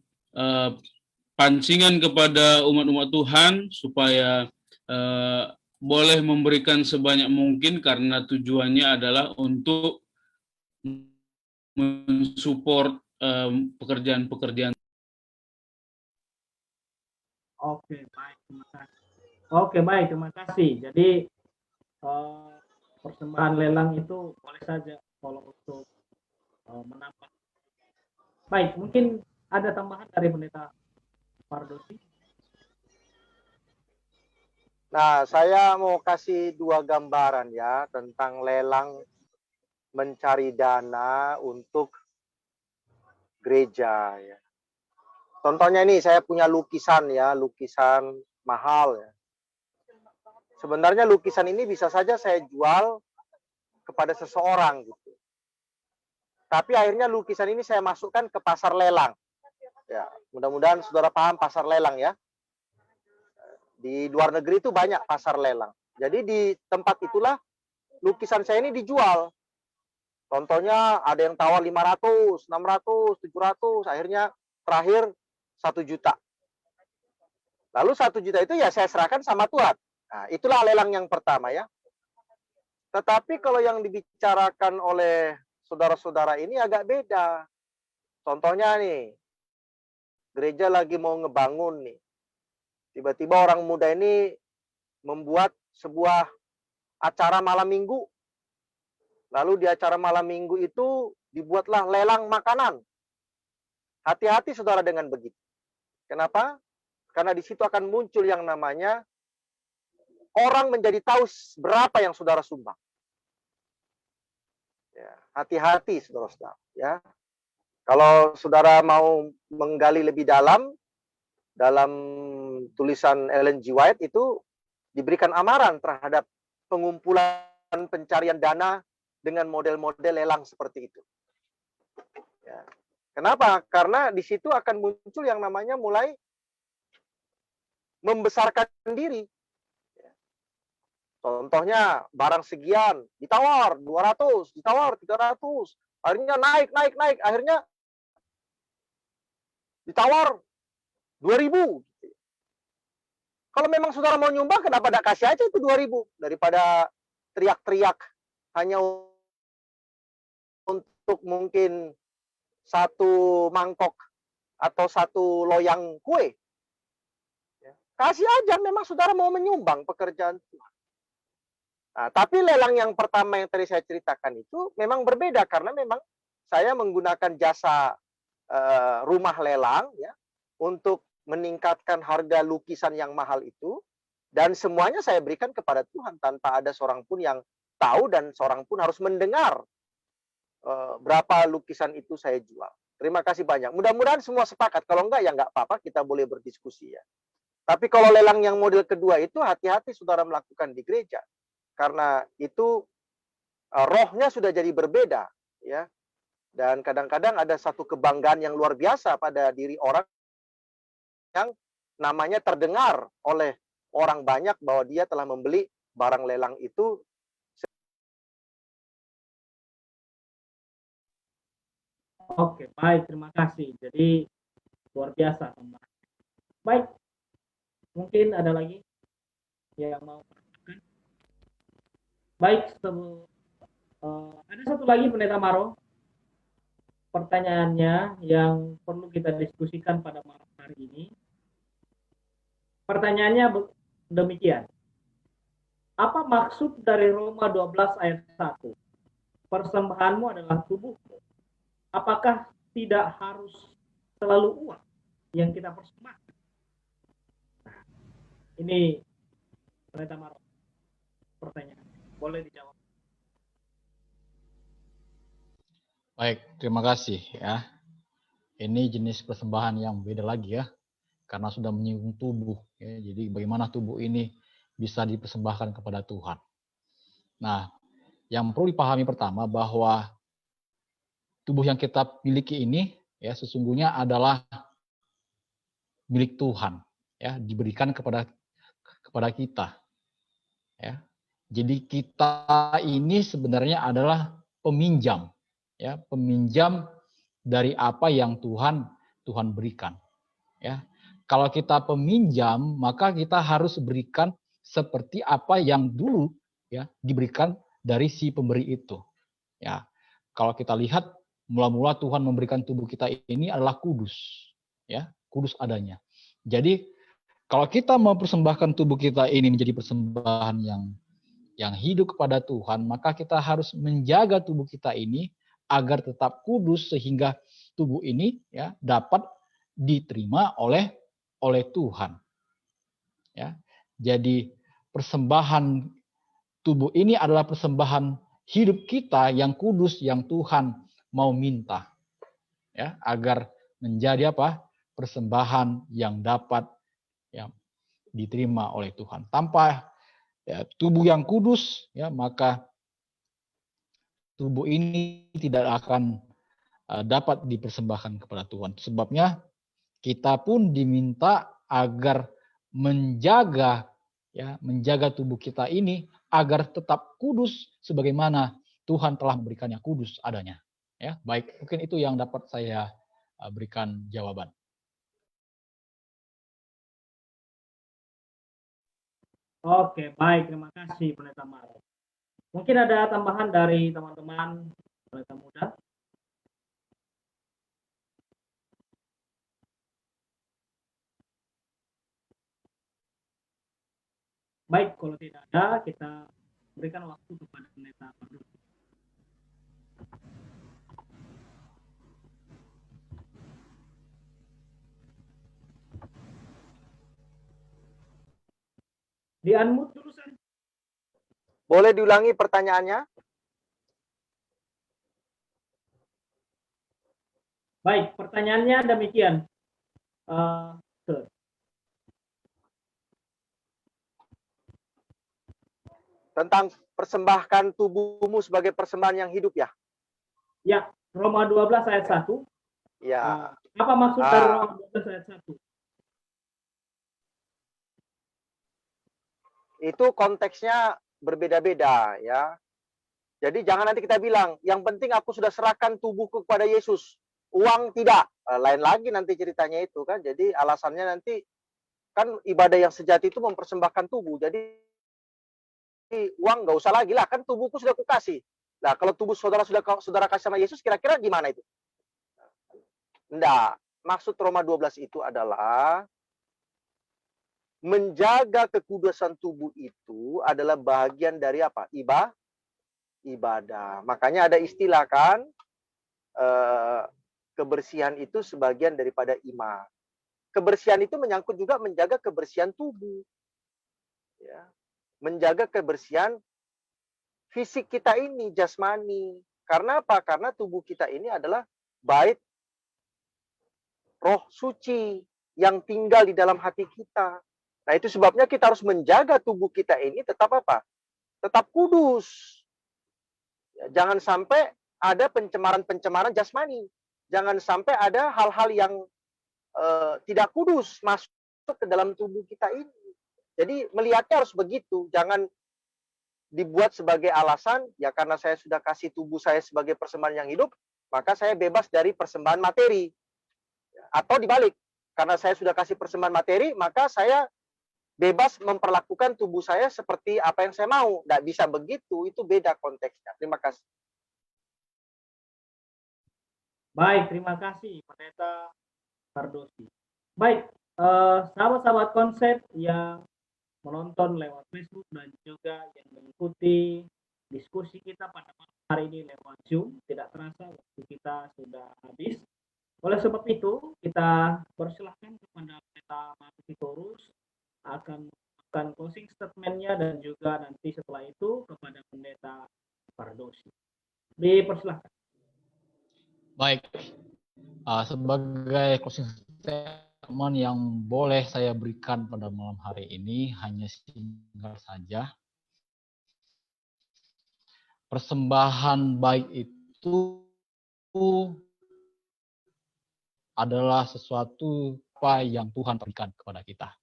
pancingan kepada umat-umat Tuhan supaya boleh memberikan sebanyak mungkin, karena tujuannya adalah untuk mensupport pekerjaan-pekerjaan. Oke, baik, terima kasih. Oke, baik, terima kasih. Jadi persembahan lelang itu boleh saja kalau untuk menambah. Baik, mungkin ada tambahan dari Pendeta Pardosi. Nah, saya mau kasih dua gambaran ya tentang lelang mencari dana untuk gereja ya. Contohnya ini saya punya lukisan ya, lukisan mahal ya. Sebenarnya lukisan ini bisa saja saya jual kepada seseorang gitu. Tapi akhirnya lukisan ini saya masukkan ke pasar lelang. Ya, mudah-mudahan saudara paham pasar lelang ya. Di luar negeri itu banyak pasar lelang. Jadi di tempat itulah lukisan saya ini dijual. Contohnya ada yang tawar 500, 600, 700, akhirnya terakhir 1 juta. Lalu 1 juta itu ya saya serahkan sama Tuhan. Nah, itulah lelang yang pertama ya. Tetapi kalau yang dibicarakan oleh saudara-saudara ini agak beda. Contohnya nih, gereja lagi mau ngebangun nih. Tiba-tiba orang muda ini membuat sebuah acara malam minggu. Lalu di acara malam minggu itu dibuatlah lelang makanan. Hati-hati saudara dengan begitu. Kenapa? Karena di situ akan muncul yang namanya orang menjadi tahu berapa yang saudara sumbang. Ya, hati-hati saudara-saudara. Ya, kalau saudara mau menggali lebih dalam tulisan Ellen G. White itu diberikan amaran terhadap pengumpulan pencarian dana dengan model-model lelang seperti itu. Ya. Kenapa? Karena di situ akan muncul yang namanya mulai membesarkan diri. Contohnya barang sekian ditawar 200, ditawar 300, akhirnya naik, akhirnya ditawar 2000. Kalau memang saudara mau nyumbang, kenapa tidak kasih aja itu 2000 daripada teriak-teriak hanya untuk mungkin 1 mangkok atau 1 loyang kue. Kasih aja memang saudara mau menyumbang pekerjaan Tuhan. Nah, tapi lelang yang pertama yang tadi saya ceritakan itu memang berbeda karena memang saya menggunakan jasa rumah lelang ya untuk meningkatkan harga lukisan yang mahal itu, dan semuanya saya berikan kepada Tuhan tanpa ada seorang pun yang tahu dan seorang pun harus mendengar berapa lukisan itu saya jual. Terima kasih banyak. Mudah-mudahan semua sepakat. Kalau enggak ya enggak apa-apa, kita boleh berdiskusi ya. Tapi kalau lelang yang model kedua itu hati-hati saudara melakukan di gereja. Karena itu rohnya sudah jadi berbeda ya. Dan kadang-kadang ada satu kebanggaan yang luar biasa pada diri orang yang namanya terdengar oleh orang banyak bahwa dia telah membeli barang lelang itu. Oke, baik, terima kasih. Jadi luar biasa. Baik, mungkin ada lagi yang mau menambahkan? Baik, ada satu lagi Pendeta Maro. pertanyaannya yang perlu kita diskusikan pada malam hari ini. Pertanyaannya demikian. Apa maksud dari Roma 12 ayat 1? Persembahanmu adalah tubuhmu. Apakah tidak harus selalu uang yang kita persembahkan? Nah, ini Pendeta Maro, pertanyaan. Boleh dijawab. Baik, terima kasih ya. Ini jenis persembahan yang beda lagi ya, karena sudah menyinggung tubuh. Ya. Jadi bagaimana tubuh ini bisa dipersembahkan kepada Tuhan. Nah, yang perlu dipahami pertama bahwa tubuh yang kita miliki ini ya sesungguhnya adalah milik Tuhan, ya diberikan kepada kita. Ya. Jadi kita ini sebenarnya adalah peminjam, ya peminjam dari apa yang Tuhan berikan. Ya, kalau kita peminjam maka kita harus berikan seperti apa yang dulu ya diberikan dari si pemberi itu. Ya, kalau kita lihat mula-mula Tuhan memberikan tubuh kita ini adalah kudus, ya kudus adanya. Jadi kalau kita mempersembahkan tubuh kita ini menjadi persembahan yang hidup kepada Tuhan, maka kita harus menjaga tubuh kita ini agar tetap kudus sehingga tubuh ini ya dapat diterima oleh Tuhan. Ya. Jadi persembahan tubuh ini adalah persembahan hidup kita yang kudus yang Tuhan mau minta. Ya, agar menjadi apa? Persembahan yang dapat ya diterima oleh Tuhan. Tanpa ya, tubuh yang kudus ya maka tubuh ini tidak akan dapat dipersembahkan kepada Tuhan. Sebabnya kita pun diminta agar menjaga tubuh kita ini agar tetap kudus sebagaimana Tuhan telah memberikannya kudus adanya. Ya, baik, mungkin itu yang dapat saya berikan jawaban. Oke, baik. Terima kasih Pendeta Maro. Mungkin ada tambahan dari teman-teman pendeta muda? Baik, kalau tidak ada, kita berikan waktu kepada Pendeta Maro. Di-unmute dulu, San. Boleh diulangi pertanyaannya? Baik, pertanyaannya demikian. Sir. Tentang persembahkan tubuhmu sebagai persembahan yang hidup ya? Ya, Roma 12 ayat 1. Ya. Apa maksud dari Roma 12 ayat 1? Itu konteksnya berbeda-beda ya. Jadi jangan nanti kita bilang, yang penting aku sudah serahkan tubuhku kepada Yesus. Uang tidak. Lain lagi nanti ceritanya itu kan. Jadi alasannya nanti, kan ibadah yang sejati itu mempersembahkan tubuh. Jadi uang nggak usah lagi lah, kan tubuhku sudah kukasih. Nah kalau tubuh saudara saudara kasih sama Yesus, kira-kira gimana itu? Enggak. Maksud Roma 12 itu adalah menjaga kekudusan tubuh itu adalah bagian dari apa? Ibadah. Makanya ada istilah kan, kebersihan itu sebagian daripada iman. Kebersihan itu menyangkut juga menjaga kebersihan tubuh. Ya. Menjaga kebersihan fisik kita ini, jasmani. Karena apa? Karena tubuh kita ini adalah bait roh suci yang tinggal di dalam hati kita. Nah, itu sebabnya kita harus menjaga tubuh kita ini tetap apa? Tetap kudus. Ya, jangan sampai ada pencemaran-pencemaran jasmani. Jangan sampai ada hal-hal yang tidak kudus masuk ke dalam tubuh kita ini. Jadi melihatnya harus begitu. Jangan dibuat sebagai alasan, ya karena saya sudah kasih tubuh saya sebagai persembahan yang hidup, maka saya bebas dari persembahan materi. Atau dibalik, karena saya sudah kasih persembahan materi, maka saya bebas memperlakukan tubuh saya seperti apa yang saya mau. Nggak bisa begitu, itu beda konteksnya. Terima kasih. Baik, terima kasih Pendeta Fardosi. Baik, sahabat-sahabat konsep yang menonton lewat Facebook dan juga yang mengikuti diskusi kita pada malam hari ini lewat Zoom, tidak terasa waktu kita sudah habis. Oleh sebab itu, kita persilahkan kepada Pendeta Martitorus akan closing statement-nya dan juga nanti setelah itu kepada Pendeta Fardosi. Dipersilahkan. Baik, sebagai closing statement yang boleh saya berikan pada malam hari ini hanya singkat saja. Persembahan baik itu adalah sesuatu yang Tuhan berikan kepada kita.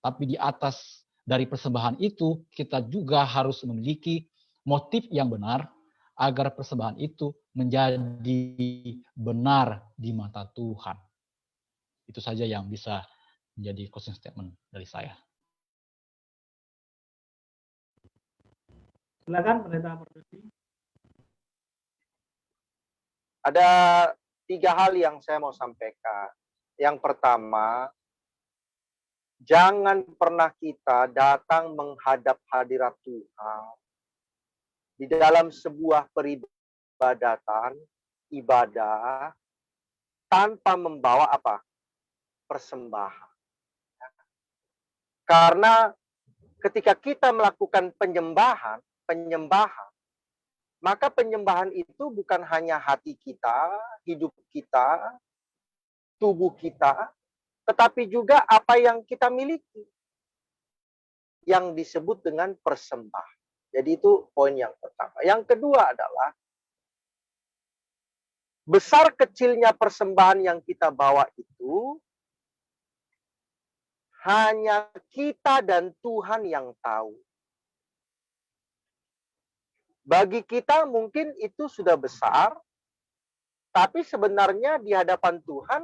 Tapi di atas dari persembahan itu, kita juga harus memiliki motif yang benar agar persembahan itu menjadi benar di mata Tuhan. Itu saja yang bisa menjadi closing statement dari saya. Silakan Pendeta Fardosi. Ada 3 hal yang saya mau sampaikan. Yang pertama, jangan pernah kita datang menghadap hadirat Tuhan di dalam sebuah peribadatan, ibadah, tanpa membawa apa? Persembahan. Karena ketika kita melakukan penyembahan, maka penyembahan itu bukan hanya hati kita, hidup kita, tubuh kita, tetapi juga apa yang kita miliki. Yang disebut dengan persembahan. Jadi itu poin yang pertama. Yang kedua adalah besar kecilnya persembahan yang kita bawa itu hanya kita dan Tuhan yang tahu. Bagi kita mungkin itu sudah besar, tapi sebenarnya di hadapan Tuhan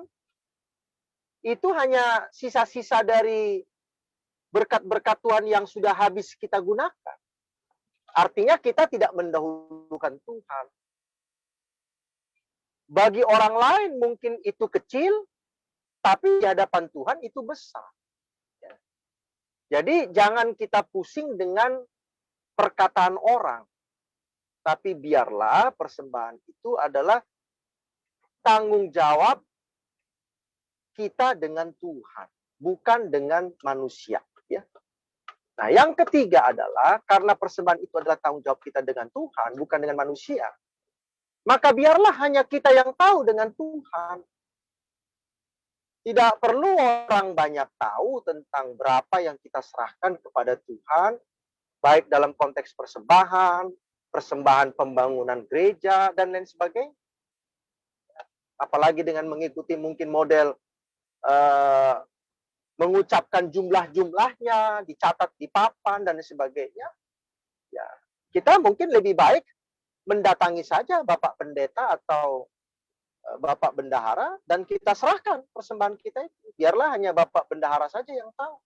itu hanya sisa-sisa dari berkat-berkat Tuhan yang sudah habis kita gunakan. Artinya kita tidak mendahulukan Tuhan. Bagi orang lain mungkin itu kecil, tapi di hadapan Tuhan itu besar. Jadi jangan kita pusing dengan perkataan orang. Tapi biarlah persembahan itu adalah tanggung jawab kita dengan Tuhan, bukan dengan manusia. Ya. Nah, yang ketiga adalah karena persembahan itu adalah tanggung jawab kita dengan Tuhan, bukan dengan manusia. Maka biarlah hanya kita yang tahu dengan Tuhan. Tidak perlu orang banyak tahu tentang berapa yang kita serahkan kepada Tuhan, baik dalam konteks persembahan pembangunan gereja, dan lain sebagainya. Apalagi dengan mengikuti mungkin model mengucapkan jumlah-jumlahnya, dicatat di papan, dan lain sebagainya. Ya, kita mungkin lebih baik mendatangi saja Bapak Pendeta atau Bapak Bendahara, dan kita serahkan persembahan kita itu. Biarlah hanya Bapak Bendahara saja yang tahu.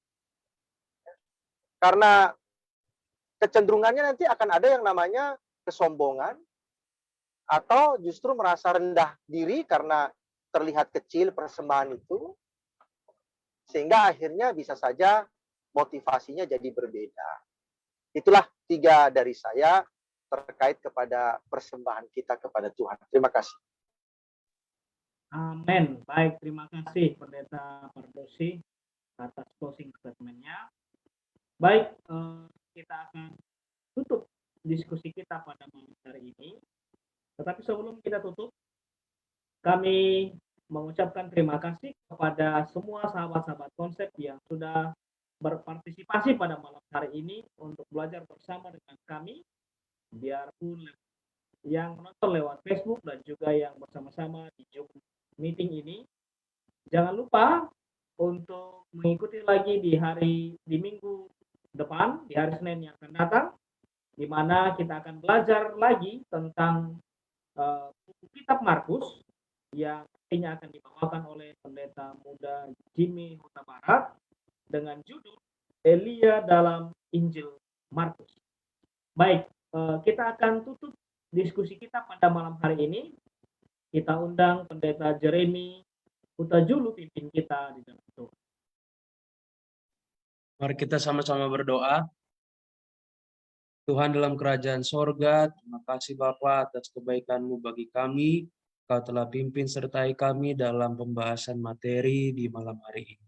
Karena kecenderungannya nanti akan ada yang namanya kesombongan, atau justru merasa rendah diri karena terlihat kecil persembahan itu, sehingga akhirnya bisa saja motivasinya jadi berbeda. Itulah 3 dari saya terkait kepada persembahan kita kepada Tuhan. Terima kasih. Amin. Baik, terima kasih Pendeta Fardosi atas closing statement-nya. Baik, kita akan tutup diskusi kita pada malam hari ini. Tetapi sebelum kita tutup, kami mengucapkan terima kasih kepada semua sahabat-sahabat konsep yang sudah berpartisipasi pada malam hari ini untuk belajar bersama dengan kami, biarpun yang menonton lewat Facebook dan juga yang bersama-sama di Zoom meeting ini. Jangan lupa untuk mengikuti lagi di minggu depan, di hari Senin yang akan datang, di mana kita akan belajar lagi tentang buku kitab Markus yang nantinya akan dibawakan oleh pendeta muda Jimmy Huta Barat dengan judul Elia dalam Injil Markus. Baik, kita akan tutup diskusi kita pada malam hari ini. kita undang Pendeta Jeremy Hutajulu pimpin kita di dalam Tuhan. Mari kita sama-sama berdoa. Tuhan dalam kerajaan sorga, terima kasih Bapa atas kebaikan-Mu bagi kami. Kau telah pimpin sertai kami dalam pembahasan materi di malam hari ini.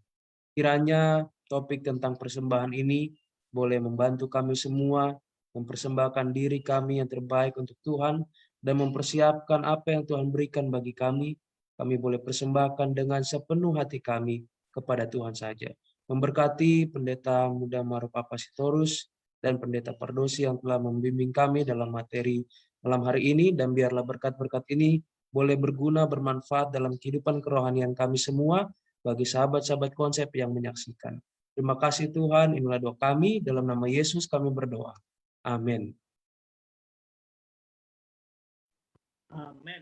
Kiranya topik tentang persembahan ini boleh membantu kami semua mempersembahkan diri kami yang terbaik untuk Tuhan dan mempersiapkan apa yang Tuhan berikan bagi kami. Kami boleh persembahkan dengan sepenuh hati kami kepada Tuhan saja. Memberkati Pendeta Muda Maruf Apasitorus dan Pendeta Pardosi yang telah membimbing kami dalam materi malam hari ini, dan biarlah berkat-berkat ini boleh berguna, bermanfaat dalam kehidupan kerohanian kami semua bagi sahabat-sahabat konsep yang menyaksikan. Terima kasih Tuhan, inilah doa kami, dalam nama Yesus kami berdoa. Amin. Amin.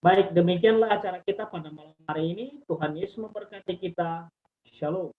Baik, demikianlah acara kita pada malam hari ini. Tuhan Yesus memberkati kita. Shalom.